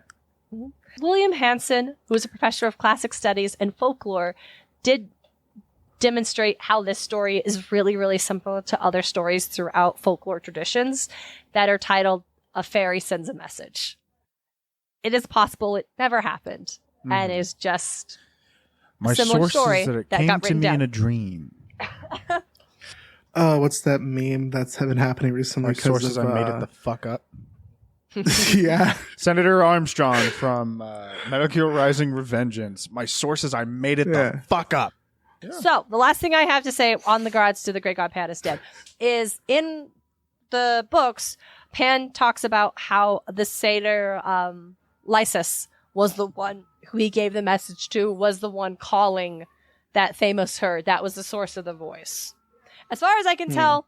Mm-hmm. William Hansen, who is a professor of classic studies and folklore, did demonstrate how this story is really, really similar to other stories throughout folklore traditions that are titled "A Fairy Sends a Message." It is possible it never happened, and is just my a similar source story is that it that came got to written me down. in a dream. Oh, what's that meme that's been happening recently? My sources, I made it the fuck up. Yeah. Senator Armstrong from Metal Gear Rising: Revengeance. My sources, I made it the fuck up. Yeah. So, the last thing I have to say on the gods to the great god Pan is dead is in the books, Pan talks about how the satyr Lysis was the one who he gave the message to, was the one calling that Thamus heard. That was the source of the voice. As far as I can tell,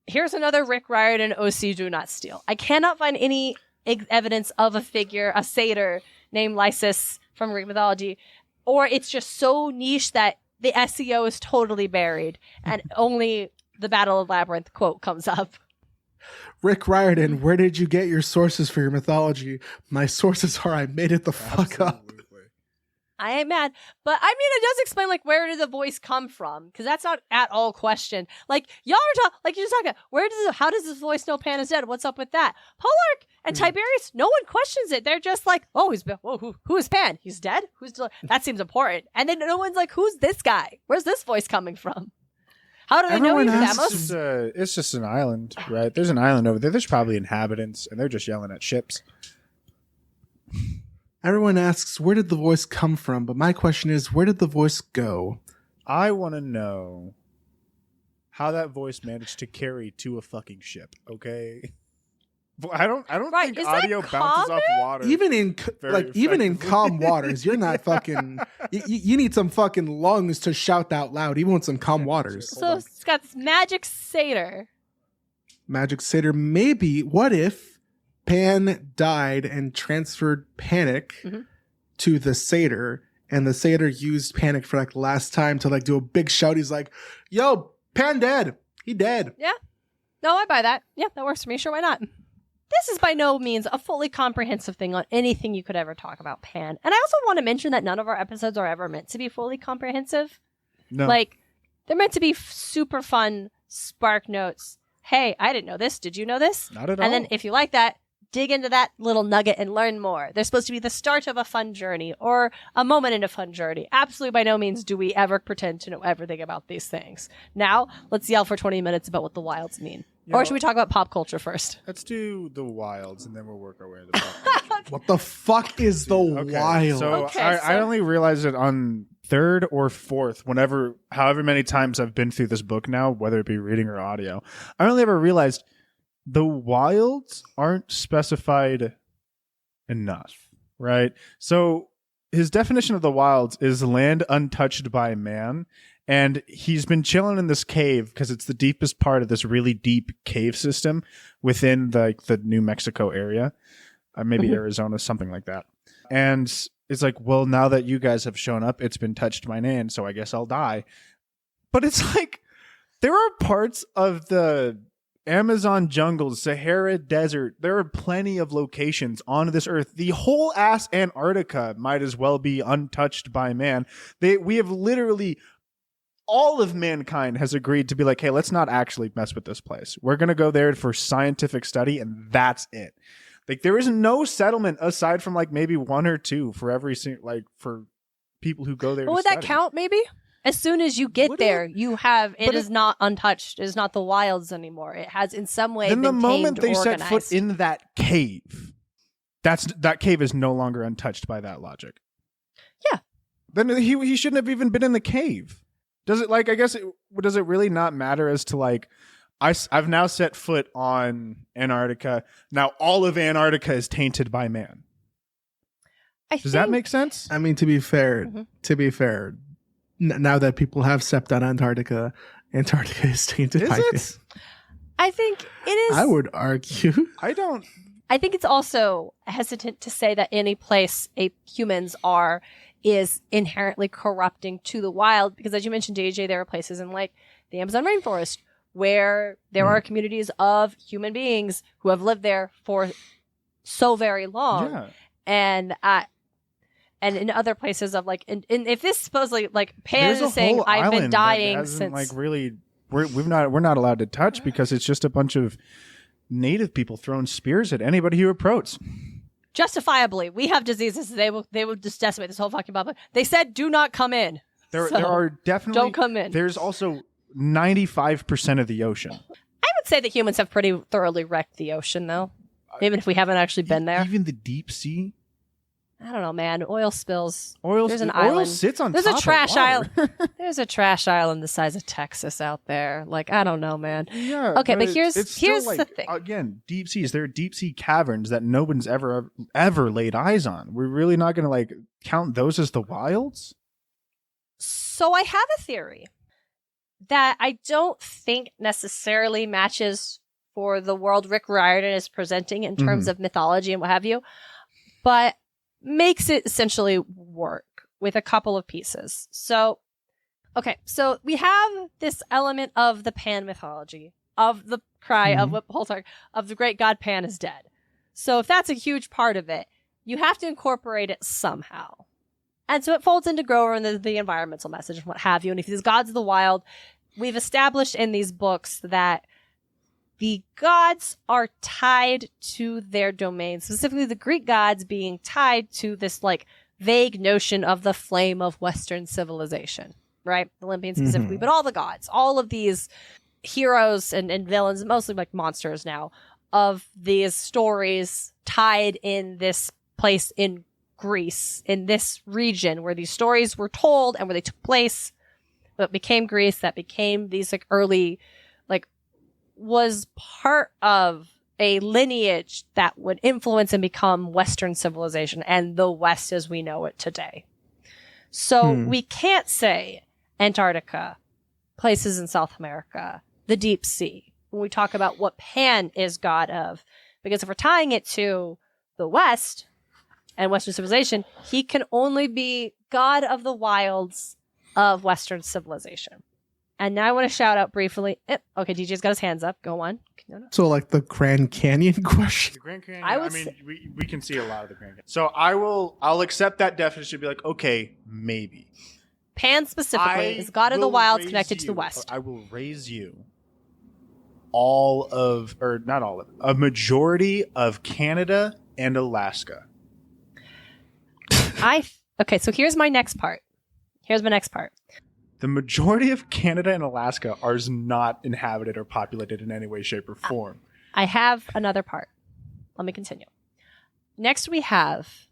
here's another Rick Riordan OC Do Not Steal. I cannot find any evidence of a figure, a satyr named Lysis from Greek mythology, or it's just so niche that the SEO is totally buried and only the Battle of Labyrinth quote comes up. Rick Riordan, where did you get your sources for your mythology? My sources are I made it the fuck up. I ain't mad. But I mean, it does explain, like, where did the voice come from? Because that's not at all questioned. Like, y'all are talking, like, you're just talking, how does this voice know Pan is dead? What's up with that? Polarch and Tiberius, no one questions it. They're just like, oh, who is Pan? He's dead? That seems important. And then no one's like, who's this guy? Where's this voice coming from? How do they know he's Demos? It's just an island, right? There's an island over there. There's probably inhabitants, and they're just yelling at ships. Everyone asks, where did the voice come from? But my question is, where did the voice go? I want to know how that voice managed to carry to a fucking ship, okay? I don't Right, think is audio that bounces off common? water. Even in calm waters, you're not fucking. You need some fucking lungs to shout out loud, even with some calm waters. So it's got this magic satyr. Magic satyr, maybe. What if Pan died and transferred panic to the satyr, and the satyr used panic for like last time to like do a big shout? He's like, "Yo, Pan dead. He dead." Yeah. No, I buy that. Yeah, that works for me. Sure, why not? This is by no means a fully comprehensive thing on anything you could ever talk about Pan. And I also want to mention that none of our episodes are ever meant to be fully comprehensive. No. Like, they're meant to be super fun, spark notes. Hey, I didn't know this. Did you know this? Not at all. And then if you like that, dig into that little nugget and learn more. They're supposed to be the start of a fun journey or a moment in a fun journey. Absolutely by no means do we ever pretend to know everything about these things. Now, let's yell for 20 minutes about what the wilds mean. Or should we talk about pop culture first? Let's do the wilds, and then we'll work our way to the pop culture. What the fuck is the wild? So I only realized it on third or fourth, however many times I've been through this book now, whether it be reading or audio. I only ever realized the wilds aren't specified enough, right? So his definition of the wilds is land untouched by man. And he's been chilling in this cave because it's the deepest part of this really deep cave system within the New Mexico area, maybe Arizona, something like that. And it's like, well, now that you guys have shown up, it's been touched by man, so I guess I'll die. But it's like, there are parts of the Amazon jungles, Sahara Desert. There are plenty of locations on this earth. The whole ass Antarctica might as well be untouched by man. We have literally... all of mankind has agreed to be like, hey, let's not actually mess with this place. We're going to go there for scientific study, and that's it. Like, there is no settlement aside from like maybe one or two for for people who go there. Well, would that count maybe? As soon as you get there, it is not untouched. It is not the wilds anymore. It has in some way been tamed, organized. The moment they set foot in that cave, that cave is no longer untouched by that logic. Yeah. Then he shouldn't have even been in the cave. Does it does it really not matter as to like, I've now set foot on Antarctica. Now all of Antarctica is tainted by man. Does that make sense? I mean, to be fair, now that people have stepped on Antarctica is tainted by man. I think it is. I would argue. I think it's also hesitant to say that any place humans are is inherently corrupting to the wild, because as you mentioned, DJ, there are places in like the Amazon rainforest where there are communities of human beings who have lived there for so very long. Yeah. And in other places of like, and if this supposedly like Pan is saying, I've been dying since like really, we're not allowed to touch because it's just a bunch of native people throwing spears at anybody who approaches. Justifiably, we have diseases. They will just decimate this whole fucking bubble. They said, "Do not come in." There are definitely don't come in. There's also 95% of the ocean. I would say that humans have pretty thoroughly wrecked the ocean, though. Even if we haven't actually been there. Even the deep sea. I don't know, man. Oil spills. There's an island. Oil sits on top of water. There's a trash island. There's a trash island the size of Texas out there. Like, I don't know, man. Yeah. Okay, but here's the thing. Again, deep seas. There are deep sea caverns that no one's ever laid eyes on. We're really not going to like count those as the wilds? So I have a theory that I don't think necessarily matches for the world Rick Riordan is presenting in terms of mythology and what have you, but makes it essentially work with a couple of pieces. So we have this element of the Pan mythology, of the cry of what Poltark, of the great god Pan is dead. So if that's a huge part of it, you have to incorporate it somehow. And so it folds into Grover and the environmental message and what have you. And if these gods of the wild, we've established in these books that the gods are tied to their domain, specifically the Greek gods being tied to this like vague notion of the flame of Western civilization, right? Olympians specifically, but all the gods, all of these heroes and villains, mostly like monsters now, of these stories tied in this place in Greece, in this region where these stories were told and where they took place, that became Greece, that became these like early, like, was part of a lineage that would influence and become Western civilization and the West as we know it today. So we can't say Antarctica, places in South America, the deep sea, when we talk about what Pan is god of, because if we're tying it to the West and Western civilization, he can only be god of the wilds of Western civilization. And now I want to shout out briefly. Okay, DJ's got his hands up. Go on. No. So, like the Grand Canyon question? The Grand Canyon, we can see a lot of the Grand Canyon. So I'll accept that definition, be like, okay, maybe. Pan specifically is god of the wilds connected to the West. I will raise you a majority of Canada and Alaska. Okay, so here's my next part. The majority of Canada and Alaska are not inhabited or populated in any way, shape, or form. I have another part. Let me continue. Next, we have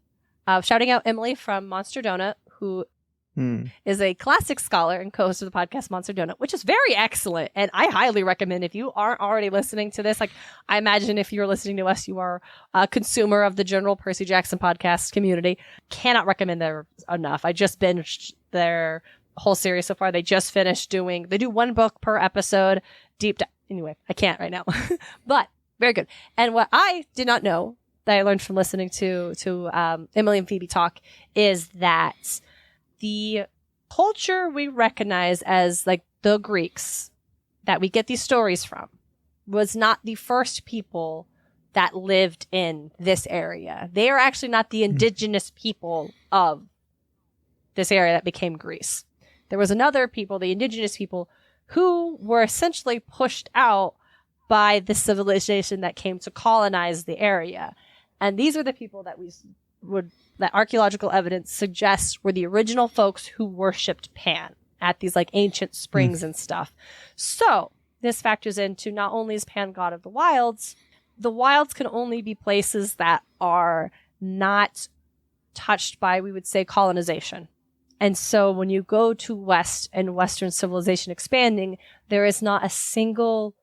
shouting out Emily from Monster Donut, who is a classic scholar and co-host of the podcast Monster Donut, which is very excellent. And I highly recommend, if you aren't already listening to this, like I imagine if you're listening to us, you are a consumer of the general Percy Jackson podcast community. Cannot recommend them enough. I just binged their whole series so far. They just finished they do one book per episode. Anyway, I can't right now, but very good. And what I did not know that I learned from listening to Emily and Phoebe talk is that the culture we recognize as like the Greeks that we get these stories from was not the first people that lived in this area. They are actually not the indigenous people of this area that became Greece. There was another people, the indigenous people, who were essentially pushed out by the civilization that came to colonize the area. And these are the people that that archaeological evidence suggests were the original folks who worshipped Pan at these like ancient springs and stuff. So this factors into not only is Pan god of the wilds can only be places that are not touched by, we would say, colonization. And so when you go to West and Western civilization expanding, there is not a single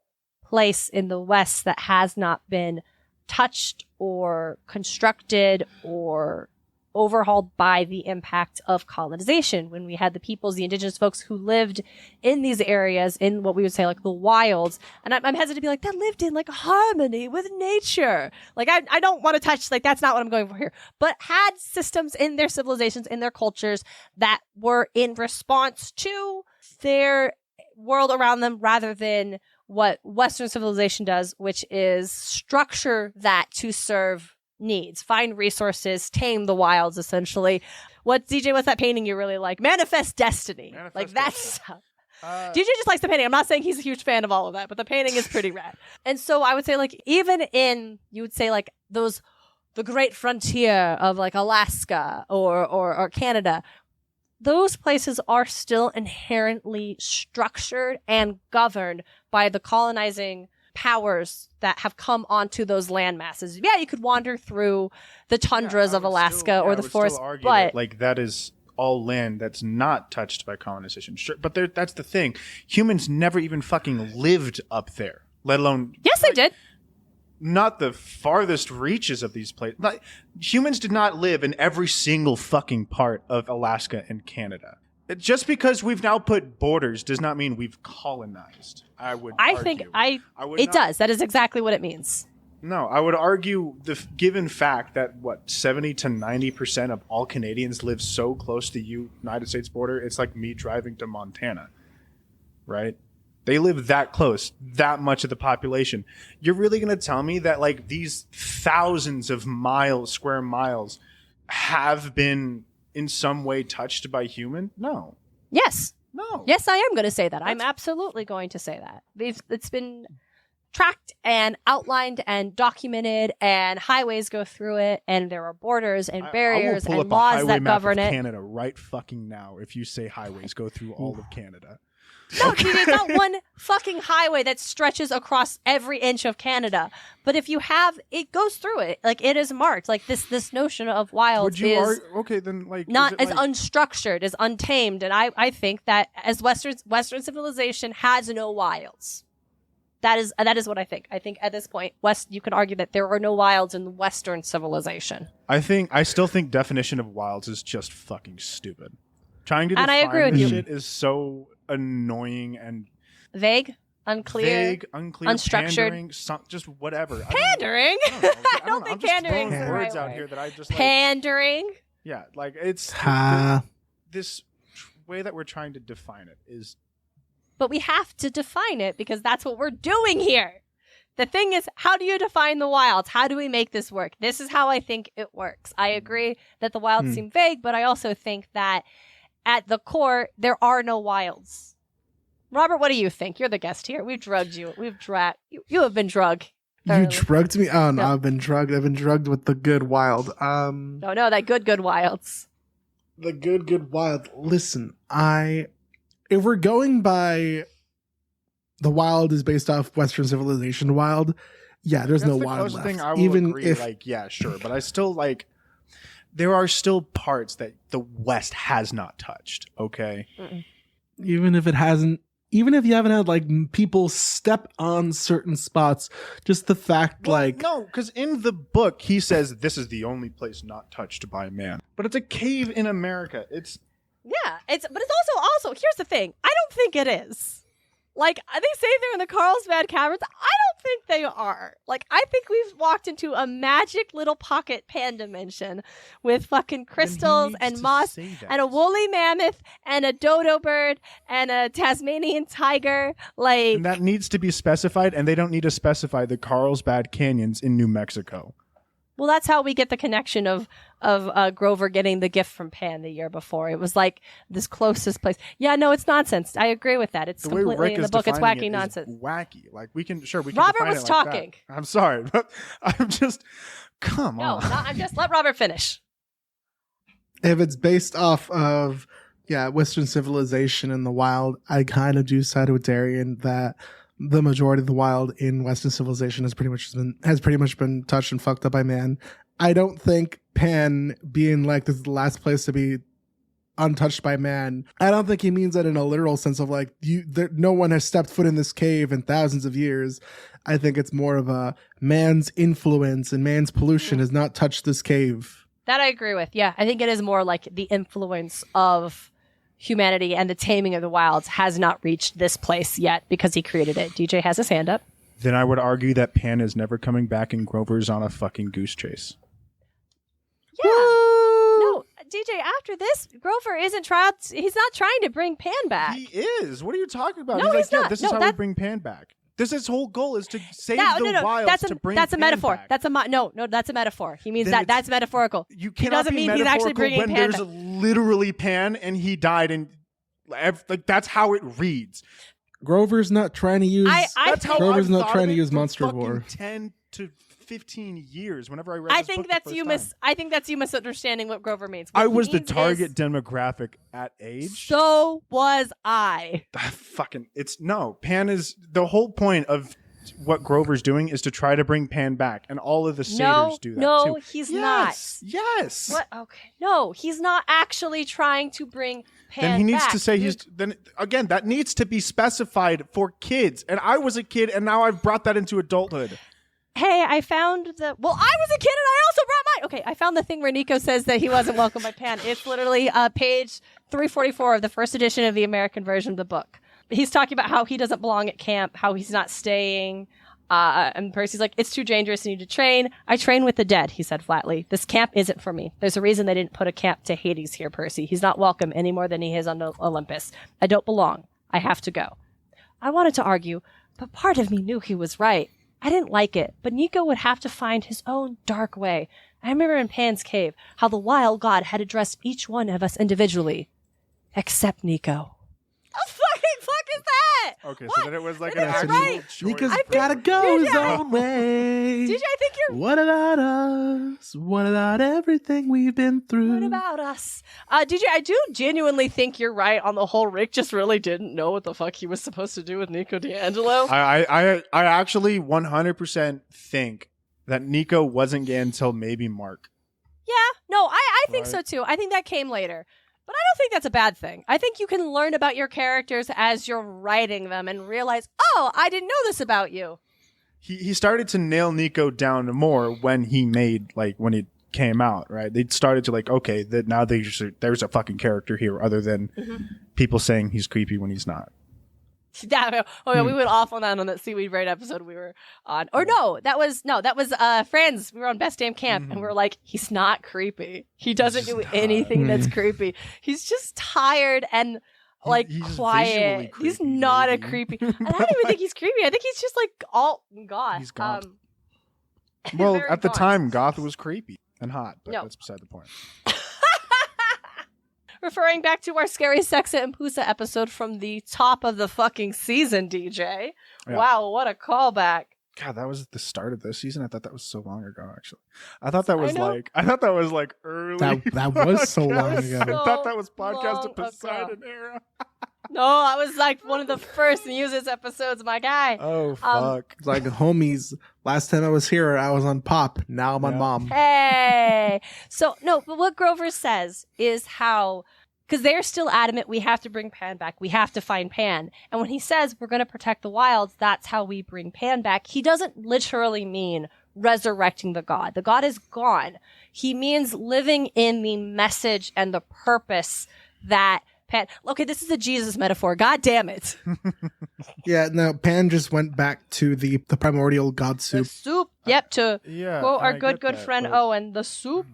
place in the West that has not been touched or constructed or overhauled by the impact of colonization. When we had the indigenous folks who lived in these areas in what we would say like the wilds, and I'm hesitant to be like, that lived in like harmony with nature. Like I don't want to touch, like that's not what I'm going for here, but had systems in their civilizations, in their cultures that were in response to their world around them rather than what Western civilization does, which is structure that to serve needs, find resources, tame the wilds, essentially. What's that painting you really like? Manifest Destiny. That's DJ just likes the painting. I'm not saying he's a huge fan of all of that, but the painting is pretty rad. And so I would say like even in, you would say like the great frontier of like Alaska or Canada, those places are still inherently structured and governed by the colonizing powers that have come onto those land masses. Yeah, you could wander through the tundras of Alaska or the forest, but like that is all land that's not touched by colonization. Sure, but that's the thing. Humans never even fucking lived up there, let alone yes, they did. Not the farthest reaches of these places. Humans did not live in every single fucking part of Alaska and Canada. Just because we've now put borders does not mean we've colonized. It does. That is exactly what it means. No, I would argue the given fact that 70 to 90% of all Canadians live so close to the United States border, it's like me driving to Montana, right? They live that close, that much of the population. You're really going to tell me that like these thousands of square miles have been in some way touched by human? No. Yes. No. Yes, I am going to say that. I'm absolutely going to say that. It's been tracked and outlined and documented, and highways go through it, and there are borders and barriers and laws that govern it. Canada right fucking now if you say highways go through all of Canada. No, dude, it's not one fucking highway that stretches across every inch of Canada. But if you have, it goes through it. Like, it is marked. Like, this notion of wilds is not as unstructured, as untamed. And I think that as Western civilization has no wilds. That is what I think. I think at this point, you can argue that there are no wilds in Western civilization. I still think definition of wilds is just fucking stupid. Trying to define I agree with this you. Shit is so annoying and vague, unclear, unstructured, just whatever. Pandering? I don't think pandering is the right words out word. here that I just pandering. Yeah, like it's this way that we're trying to define it is. But we have to define it because that's what we're doing here. The thing is, how do you define the wilds? How do we make this work? This is how I think it works. I agree that the wilds seem vague, but I also think that at the core, there are no wilds. Robert, what do you think? You're the guest here. We've drugged you. You have been drugged. You drugged me? Oh no, I've been drugged. I've been drugged with the good wild. No, that good wilds. The good wild. Listen, if we're going by the wild is based off Western civilization wild, yeah, there's no wild left. Thing I will agree, yeah, sure, but I still there are still parts that the West has not touched. Okay, even if you haven't had people step on certain spots, just the fact no, because in the book he says this is the only place not touched by man, but it's a cave in America. But it's also here's the thing. I don't think it is. They say they're in the Carlsbad Caverns. I don't think they are. I think we've walked into a magic little pocket pan dimension with fucking crystals and moss and a woolly mammoth and a dodo bird and a Tasmanian tiger. And that needs to be specified, and they don't need to specify the Carlsbad Canyons in New Mexico. Well, that's how we get the connection of Grover getting the gift from Pan the year before. It was this closest place. Yeah, no, it's nonsense. I agree with that. It's completely in the book. It's wacky nonsense. Wacky. We can Robert was talking. I'm sorry, but I'm just come on. I'm just let Robert finish. If it's based off of Western civilization in the wild, I kind of do side with Darian that the majority of the wild in Western civilization has pretty much been touched and fucked up by man. I don't think Pan being this is the last place to be untouched by man. I don't think he means that in a literal sense of no one has stepped foot in this cave in thousands of years. I think it's more of a man's influence and man's pollution has not touched this cave. That I agree with. Yeah, I think it is more the influence of humanity and the taming of the wilds has not reached this place yet because he created it. DJ has his hand up. Then I would argue that Pan is never coming back and Grover's on a fucking goose chase. Yeah. No, DJ, after this, Grover he's not trying to bring Pan back. He is. What are you talking about? No, he's not. This is how we bring Pan back. His whole goal is to save the wilds to bring that's a Pan metaphor. Back. That's a metaphor. He means that's metaphorical. You cannot doesn't mean he's actually bringing when Pan there's back. literally Pan and he died and that's how it reads. Grover's not trying to use. Grover's not trying to use monster for war. 10 to 15 years. Whenever I read, I think that's you misunderstanding what Grover means. I was the target demographic at age. So was I. Pan is the whole point of what Grover's doing is to try to bring Pan back, and all of the satyrs do that too. No, he's not. Yes. What? Okay. No, he's not actually trying to bring Pan back. Then he needs to say that needs to be specified for kids. And I was a kid, and now I've brought that into adulthood. Hey, I found I was a kid and I also brought mine. Okay, I found the thing where Nico says that he wasn't welcomed by Pan. It's literally page 344 of the first edition of the American version of the book. He's talking about how he doesn't belong at camp, how he's not staying. And Percy's like, it's too dangerous. You need to train. I train with the dead, he said flatly. This camp isn't for me. There's a reason they didn't put a camp to Hades here, Percy. He's not welcome any more than he is on Olympus. I don't belong. I have to go. I wanted to argue, but part of me knew he was right. I didn't like it, but Nico would have to find his own dark way. I remember in Pan's cave how the wild god had addressed each one of us individually. Except Nico. What the fuck is that? Okay, what? so then it was like an actual choice. Nico's gotta go his own way. DJ, I think you're... What about us? What about everything we've been through? What about us? DJ, I do genuinely think you're right on the whole. Rick just really didn't know what the fuck he was supposed to do with Nico DiAngelo. I actually 100% think that Nico wasn't gay until maybe Mark. Yeah, no, I think so too. I think that came later. But I don't think that's a bad thing. I think you can learn about your characters as you're writing them and realize, oh, I didn't know this about you. He started to nail Nico down more when he when it came out, right? They started to okay, that now there's a fucking character here other than people saying he's creepy when he's not. Yeah, we went off on that Seaweed Raid episode we were on. Or that was Friends. We were on Best Damn Camp, and we were like, he's not creepy. He doesn't do anything that's creepy. He's just tired and he's quiet. Creepy, he's not a creepy. And I don't even think he's creepy. I think he's just all goth. He's goth. Well, at the time, goth was creepy and hot, but that's beside the point. Referring back to our Scary Sexa and Pusa episode from the top of the fucking season, DJ. Yeah. Wow, what a callback. God, that was at the start of this season. I thought that was so long ago, actually. I thought that was like early. That was so long ago. I thought that was podcast of Poseidon era. No, I was like one of the first Muses episodes, my guy. Oh, fuck. It's like, homies, last time I was here, I was on Pop. Now I'm on Mom. Hey. So, no, but what Grover says is how, because they're still adamant we have to bring Pan back. We have to find Pan. And when he says we're going to protect the wilds, that's how we bring Pan back. He doesn't literally mean resurrecting the god. The god is gone. He means living in the message and the purpose that Pan. Okay, this is a Jesus metaphor. God damn it. Yeah, no, Pan just went back to the primordial god soup. The soup. Yep, to quote our good friend Owen, the soup.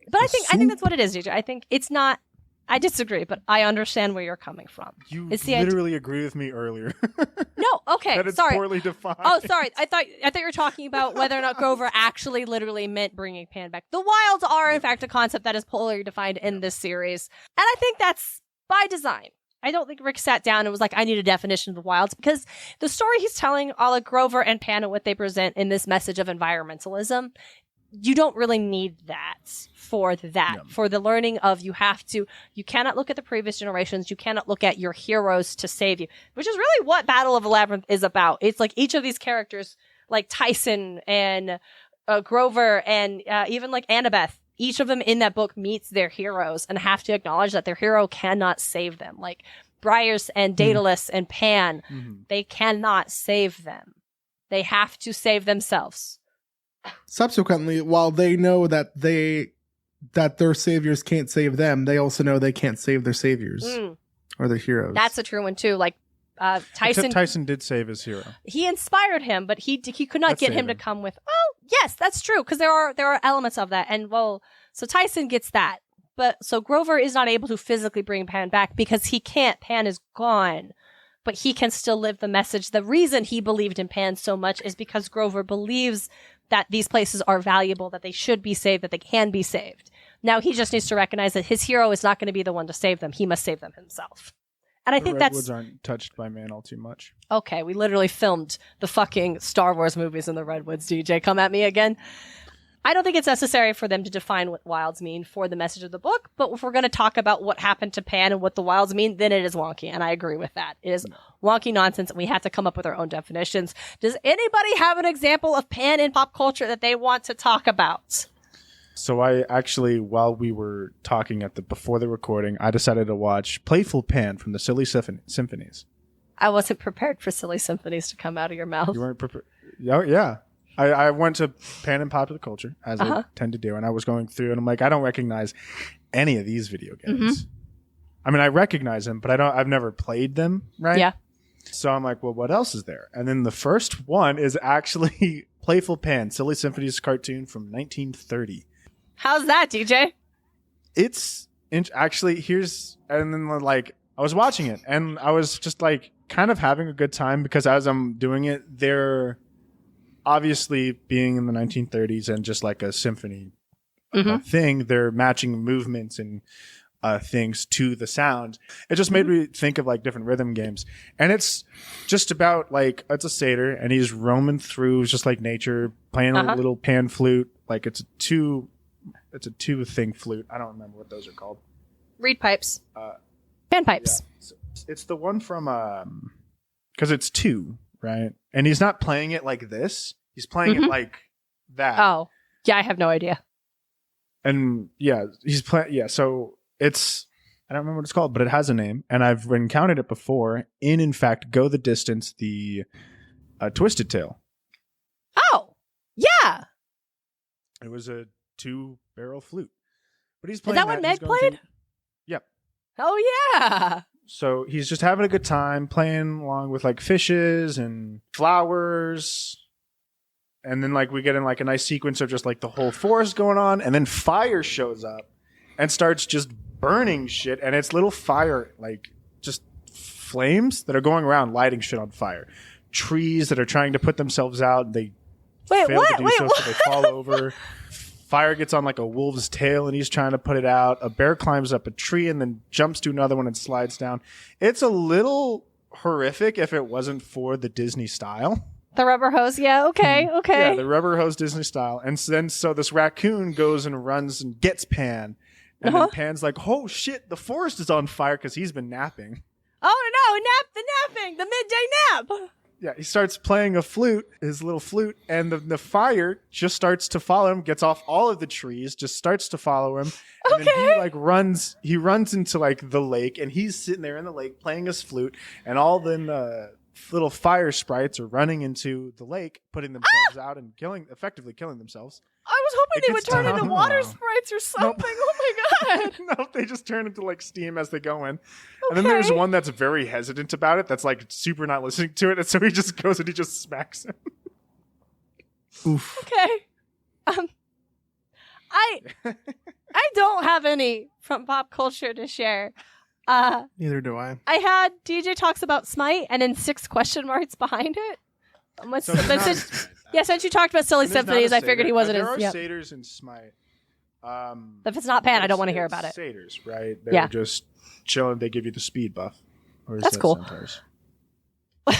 But I think that's what it is, DJ. I think it's not. I disagree, but I understand where you're coming from. You literally agree with me earlier. No, okay, that it's sorry. poorly defined. Oh, sorry. I thought you were talking about whether or not Grover actually literally meant bringing Pan back. The wilds are, in fact, a concept that is poorly defined in this series, and I think that's by design. I don't think Rick sat down and was like, I need a definition of the wilds, because the story he's telling, a la Grover and Pan, and what they present in this message of environmentalism, you don't really need that for that. Yeah. For the learning of you cannot look at the previous generations. You cannot look at your heroes to save you, which is really what Battle of the Labyrinth is about. It's like each of these characters, like Tyson and Grover and even like Annabeth, each of them in that book meets their heroes and have to acknowledge that their hero cannot save them. Like Briars and Daedalus and Pan, they cannot save them. They have to save themselves. Subsequently, while they know that their saviors can't save them, they also know they can't save their saviors or their heroes. That's a true one too. Like Tyson did save his hero. He inspired him, but he could not get him to come with. Oh, yes, that's true, because there are elements of that, and so Tyson gets that, but so Grover is not able to physically bring Pan back because he can't. Pan is gone. But he can still live the message. The reason he believed in Pan so much is because Grover believes that these places are valuable, that they should be saved, that they can be saved. Now he just needs to recognize that his hero is not going to be the one to save them. He must save them himself. And I think that's... Redwoods aren't touched by man all too much. Okay, we literally filmed the fucking Star Wars movies in the Redwoods, DJ. Come at me again. I don't think it's necessary for them to define what wilds mean for the message of the book, but if we're going to talk about what happened to Pan and what the wilds mean, then it is wonky, and I agree with that. It is wonky nonsense, and we have to come up with our own definitions. Does anybody have an example of Pan in pop culture that they want to talk about? So I actually, while we were talking before the recording, I decided to watch Playful Pan from the Silly Symphonies. I wasn't prepared for Silly Symphonies to come out of your mouth. You weren't prepared? Yeah. I went to Pan and Popular Culture, as I tend to do, and I was going through, and I'm like, I don't recognize any of these video games. I mean, I recognize them, but I've never played them, right? Yeah. So I'm like, well, what else is there? And then the first one is actually Playful Pan, Silly Symphonies cartoon from 1930. How's that, DJ? It's actually, and then like, I was watching it, and I was just like, kind of having a good time, because as I'm doing it, they're obviously being in the 1930s and just like a symphony thing, they're matching movements and things to the sound. It just made me think of like different rhythm games, and it's just about like, it's a satyr and he's roaming through just like nature, playing a little pan flute. Like it's a two thing flute. I don't remember what those are called. Reed pipes. Pan pipes. Yeah. So it's the one from because it's two. Right. And he's not playing it like this. He's playing it like that. Oh, yeah. I have no idea. And yeah, he's playing. Yeah. So it's, I don't remember what it's called, but it has a name. And I've encountered it before in fact, Go the Distance, the Twisted Tale. Oh, yeah. It was a 2-barrel flute. But he's playing Is that what Meg played? Yep. Oh, yeah. So he's just having a good time playing along with like fishes and flowers. And then like we get in like a nice sequence of just like the whole forest going on. And then fire shows up and starts just burning shit. And it's little fire, like just flames that are going around lighting shit on fire. Trees that are trying to put themselves out. They fail to do so, so they fall over. fire gets on like a wolf's tail and he's trying to put it out. A bear climbs up a tree and then jumps to another one and slides down. It's a little horrific if it wasn't for the Disney style. The rubber hose, yeah, okay. Yeah, the rubber hose Disney style. And then so this raccoon goes and runs and gets Pan. And then Pan's like, oh shit, the forest is on fire because he's been napping. Oh no, napping, the midday nap. Yeah, he starts playing a flute, his little flute, and the fire just starts to follow him, gets off all of the trees, just starts to follow him. And then he like runs into like the lake, and he's sitting there in the lake playing his flute, and all the little fire sprites are running into the lake, putting themselves out and effectively killing themselves. I was hoping they would turn into water sprites or something. Nope. Oh my god. No, they just turn into like steam as they go in. And then there's one that's very hesitant about it, that's like super not listening to it, and so he just goes and he just smacks him. Oof. Okay. I don't have any from pop culture to share. Neither do I. I had DJ talks about Smite and then 6 question marks behind it. Since you talked about silly symphonies, I figured he wasn't as... There are satyrs in Smite. If it's not Pan, I don't want to hear about it. Satyrs, right? They're just chilling. They give you the speed buff. Or that's cool. Centaurs? I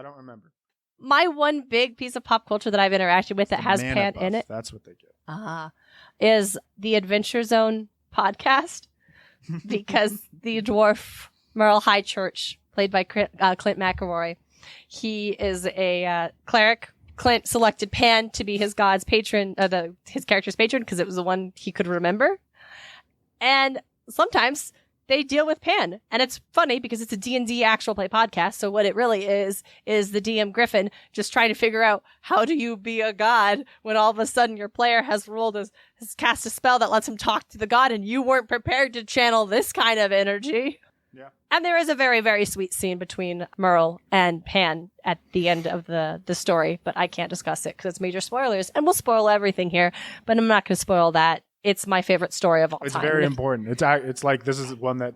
don't remember. My one big piece of pop culture that I've interacted with that has Pan buff. in it. That's what they get. Is the Adventure Zone podcast. Because the dwarf Merle Highchurch, played by Clint McElroy, he is a cleric. Clint selected Pan to be his god's patron, his character's patron, because it was the one he could remember. And sometimes they deal with Pan. And it's funny because it's a D&D actual play podcast. So what it really is the DM Griffin just trying to figure out how do you be a god when all of a sudden your player has cast a spell that lets him talk to the god and you weren't prepared to channel this kind of energy. Yeah. And there is a very, very sweet scene between Merle and Pan at the end of the story, but I can't discuss it because it's major spoilers, and we'll spoil everything here, but I'm not going to spoil that. It's my favorite story of all time. It's very important. It's like this is one that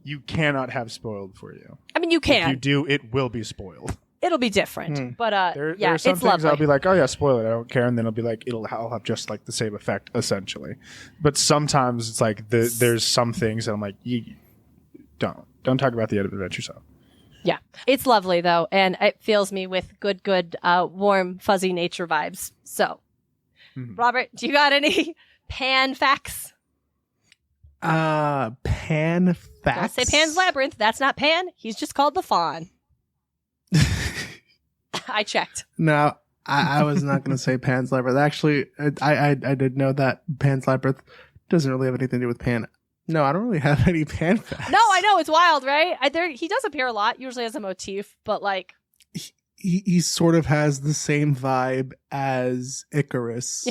you cannot have spoiled for you. I mean, you can. If you do, it will be spoiled. It'll be different, but there are some it's things lovely. I'll be like, oh yeah, spoil it. I don't care, and then I'll be like, I'll have just like the same effect essentially. But sometimes it's like there's some things that I'm like, don't talk about the end of Adventure Zone. Yeah, it's lovely though, and it fills me with good, warm, fuzzy nature vibes. So, Robert, do you got any Pan facts? Pan facts? Don't say Pan's Labyrinth. That's not Pan. He's just called the Fawn. I checked. No, I was not going to say Pan's Labyrinth. Actually, I did know that Pan's Labyrinth doesn't really have anything to do with Pan. No, I don't really have any Pan facts. No, I know. It's wild, right? He does appear a lot, usually as a motif, but like... He sort of has the same vibe as Icarus,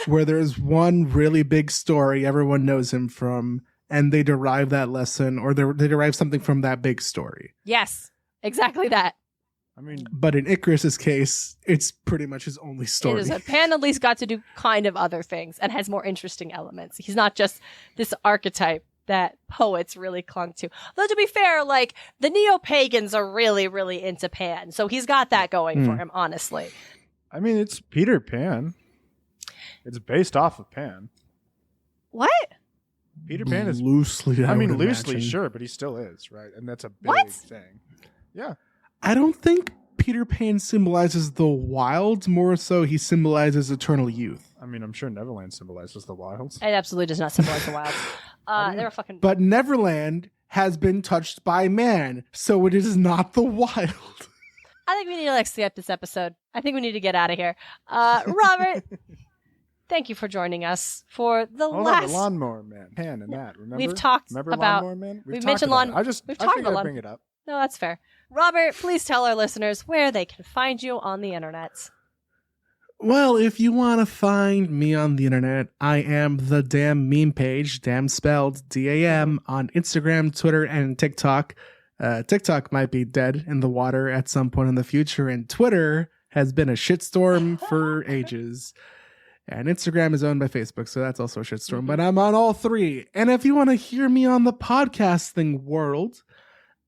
where there's one really big story everyone knows him from, and they derive that lesson, or they derive something from that big story. Yes, exactly that. I mean, but in Icarus's case, it's pretty much his only story. It is. Pan at least got to do kind of other things and has more interesting elements. He's not just this archetype that poets really clung to. Though to be fair, like the neo-pagans are really, really into Pan, so he's got that going for him, honestly. I mean, it's Peter Pan. It's based off of Pan. What? Peter Pan is loosely. Loosely, sure, but he still is, right? And that's a big thing. Yeah. I don't think Peter Pan symbolizes the wilds. More so, he symbolizes eternal youth. I mean, I'm sure Neverland symbolizes the wilds. It absolutely does not symbolize the wilds. They're fucking. But Neverland has been touched by man, so it is not the wild. I think we need to skip this episode. I think we need to get out of here. Robert, thank you for joining us for the last. The Lawnmower Man, Pan, and that. Remember? We've talked about Lawnmower Man. We've mentioned Lawnmower. I figured I'd bring it up. No, that's fair. Robert, please tell our listeners where they can find you on the internet. Well, if you want to find me on the internet, I am the damn meme page, damn spelled DAM, on Instagram, Twitter, and TikTok. TikTok might be dead in the water at some point in the future, and Twitter has been a shitstorm for ages. And Instagram is owned by Facebook, so that's also a shitstorm. But I'm on all three. And if you want to hear me on the podcasting world,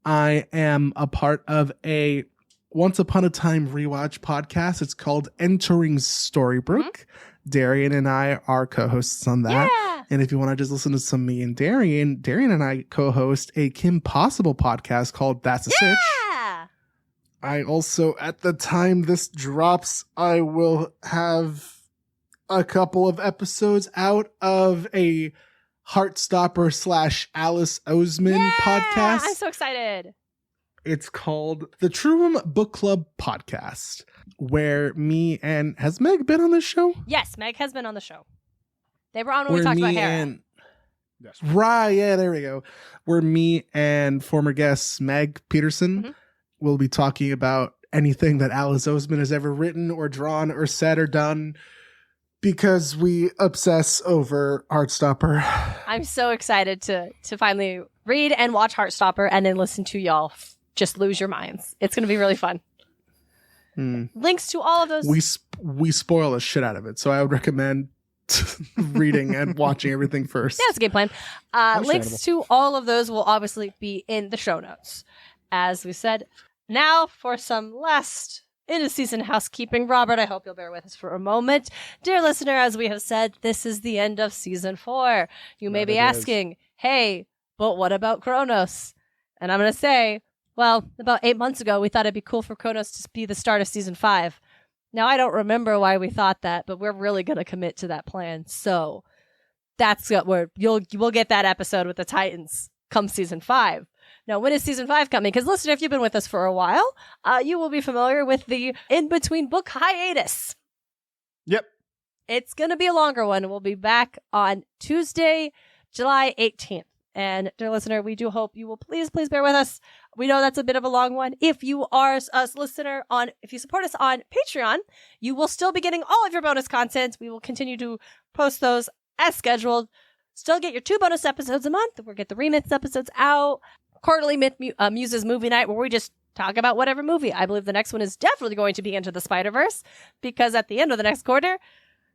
I am a part of a Once Upon a Time rewatch podcast. It's called Entering Storybrooke. Darian and I are co-hosts on that. Yeah. And if you want to just listen to some me and Darian and I co-host a Kim Possible podcast called That's a Sitch. Yeah. I also, at the time this drops, I will have a couple of episodes out of a Heartstopper / Alice Oseman podcast. I'm so excited. It's called the True Room Book Club Podcast, where me and... Has Meg been on this show? Yes, Meg has been on the show. They were on when we talked about Hera. Yes. Right, yeah, there we go. Where me and former guest Meg Peterson will be talking about anything that Alice Oseman has ever written or drawn or said or done, because we obsess over Heartstopper. I'm so excited to finally read and watch Heartstopper and then listen to y'all just lose your minds. It's going to be really fun. Links to all of those. We spoil the shit out of it, so I would recommend reading and watching everything first. Yeah, that's a game plan. Links to all of those will obviously be in the show notes. As we said, now for some last end-of-season housekeeping. Robert, I hope you'll bear with us for a moment. Dear listener, as we have said, this is the end of season 4. You may be asking, hey, but what about Kronos? And I'm going to say, well, about 8 months ago, we thought it'd be cool for Kronos to be the start of season 5. Now, I don't remember why we thought that, but we're really going to commit to that plan. So that's what we'll get that episode with the Titans come season 5. Now, when is season 5 coming? Because listener, if you've been with us for a while, you will be familiar with the in-between book hiatus. Yep. It's going to be a longer one. We'll be back on Tuesday, July 18th. And dear listener, we do hope you will please bear with us. We know that's a bit of a long one. If you are a listener if you support us on Patreon, you will still be getting all of your bonus content. We will continue to post those as scheduled. Still get your 2 bonus episodes a month. We'll get the remix episodes out. Quarterly Muses Movie Night, where we just talk about whatever movie. I believe the next one is definitely going to be Into the Spider-Verse, because at the end of the next quarter,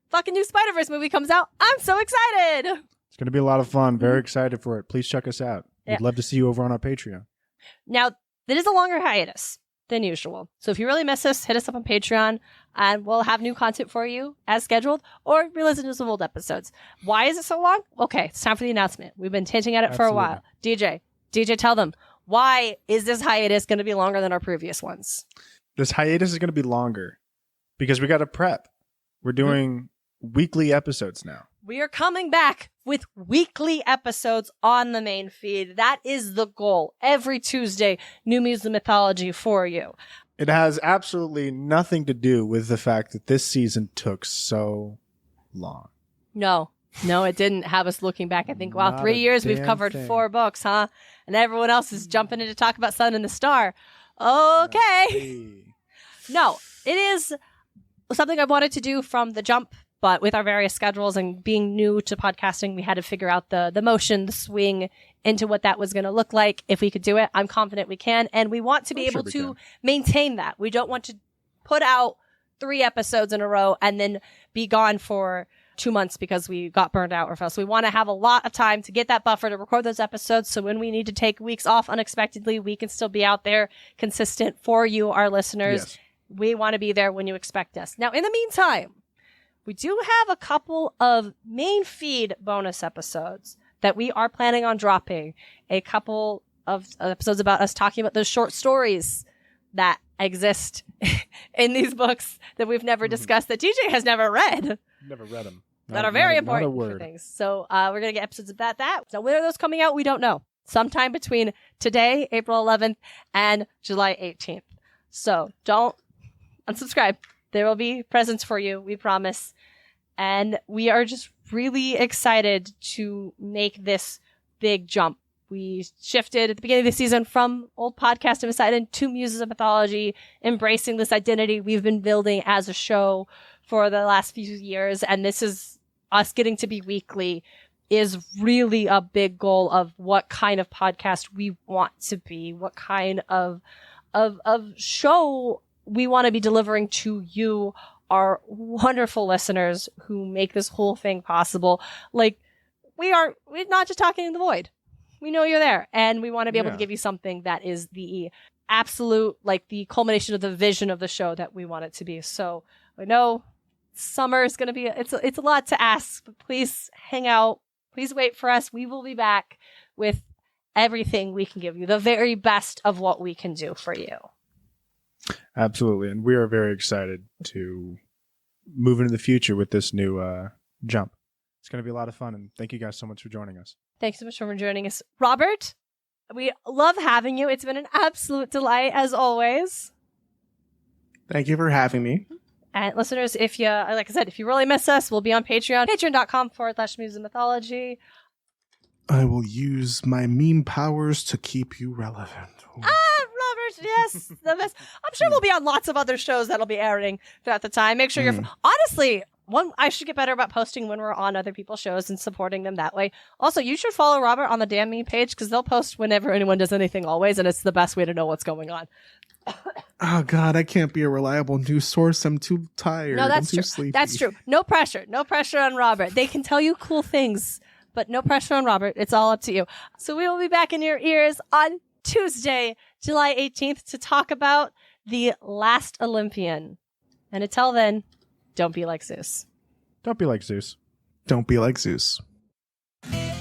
fucking new Spider-Verse movie comes out. I'm so excited. It's going to be a lot of fun. Very excited for it. Please check us out. We'd love to see you over on our Patreon. Now, it is a longer hiatus than usual. So if you really miss us, hit us up on Patreon, and we'll have new content for you as scheduled, or re-listen to some old episodes. Why is it so long? Okay, it's time for the announcement. We've been hinting at it for a while. DJ, tell them, why is this hiatus going to be longer than our previous ones? This hiatus is going to be longer because we got to prep. We're doing weekly episodes now. We are coming back with weekly episodes on the main feed. That is the goal. Every Tuesday, new Muse Mythology for you. It has absolutely nothing to do with the fact that this season took so long. No, it didn't have us looking back. I think, wow, 3 years, we've covered 4 books, huh? And everyone else is jumping in to talk about Sun and the Star. Okay. Hey. No, it is something I wanted to do from the jump, but with our various schedules and being new to podcasting, we had to figure out the motion, the swing into what that was going to look like. If we could do it, I'm confident we can. And we want to be able to maintain that. We don't want to put out 3 episodes in a row and then be gone for 2 months because we got burned out or fell. So we want to have a lot of time to get that buffer to record those episodes. So when we need to take weeks off unexpectedly, we can still be out there consistent for you, our listeners. Yes. We want to be there when you expect us. Now, in the meantime, we do have a couple of main feed bonus episodes that we are planning on dropping. A couple of episodes about us talking about those short stories that exist in these books that we've never discussed, that DJ has never read. Never read them. That are very important for things. So we're going to get episodes about that. Now, when are those coming out? We don't know. Sometime between today, April 11th, and July 18th. So don't unsubscribe. There will be presents for you, we promise. And we are just really excited to make this big jump. We shifted at the beginning of the season from old podcast and decided to Muses of Mythology, embracing this identity we've been building as a show for the last few years. And this is us getting to be weekly is really a big goal of what kind of podcast we want to be, what kind of show we want to be delivering to you, our wonderful listeners who make this whole thing possible. Like, we're not just talking in the void. We know you're there, and we want to be able to give you something that is the absolute, like, the culmination of the vision of the show that we want it to be. So I know Summer is going to be, it's a lot to ask, but please hang out. Please wait for us. We will be back with everything we can give you, the very best of what we can do for you. Absolutely. And we are very excited to move into the future with this new jump. It's going to be a lot of fun. And thank you guys so much for joining us. Thanks so much for joining us. Robert, we love having you. It's been an absolute delight as always. Thank you for having me. And listeners, if you, like I said, if you really miss us, we'll be on Patreon, patreon.com/Muses of Mythology. I will use my meme powers to keep you relevant. Robert, yes, the best. I'm sure we'll be on lots of other shows that'll be airing throughout the time. Make sure you're, honestly, I should get better about posting when we're on other people's shows and supporting them that way. Also, you should follow Robert on the Damn Me page because they'll post whenever anyone does anything always, and it's the best way to know what's going on. Oh God, I can't be a reliable news source. I'm too tired. No, that's I'm too true. sleepy. That's true. No pressure. No pressure on Robert. They can tell you cool things, but no pressure on Robert. It's all up to you. So we will be back in your ears on Tuesday, July 18th to talk about The Last Olympian. And until then, don't be like Zeus. Don't be like Zeus. Don't be like Zeus.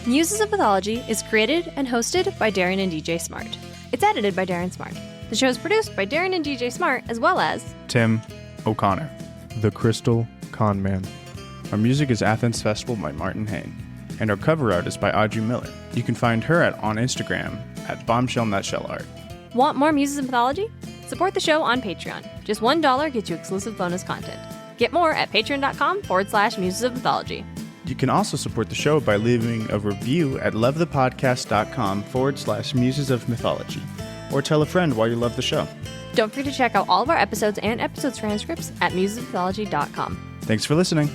Muses of Mythology is created and hosted by Darren and DJ Smart. It's edited by Darren Smart. The show is produced by Darren and DJ Smart, as well as Tim O'Connor, the Crystal Con Man. Our music is Athens Festival by Martin Hain, and our cover art is by Audrey Miller. You can find her on Instagram at bombshellnutshellart. Want more Muses of Mythology? Support the show on Patreon. Just $1 gets you exclusive bonus content. Get more at patreon.com/Muses of Mythology. You can also support the show by leaving a review at lovethepodcast.com/Muses of Mythology. Or tell a friend why you love the show. Don't forget to check out all of our episodes and episode transcripts at musesofmythology.com. Thanks for listening.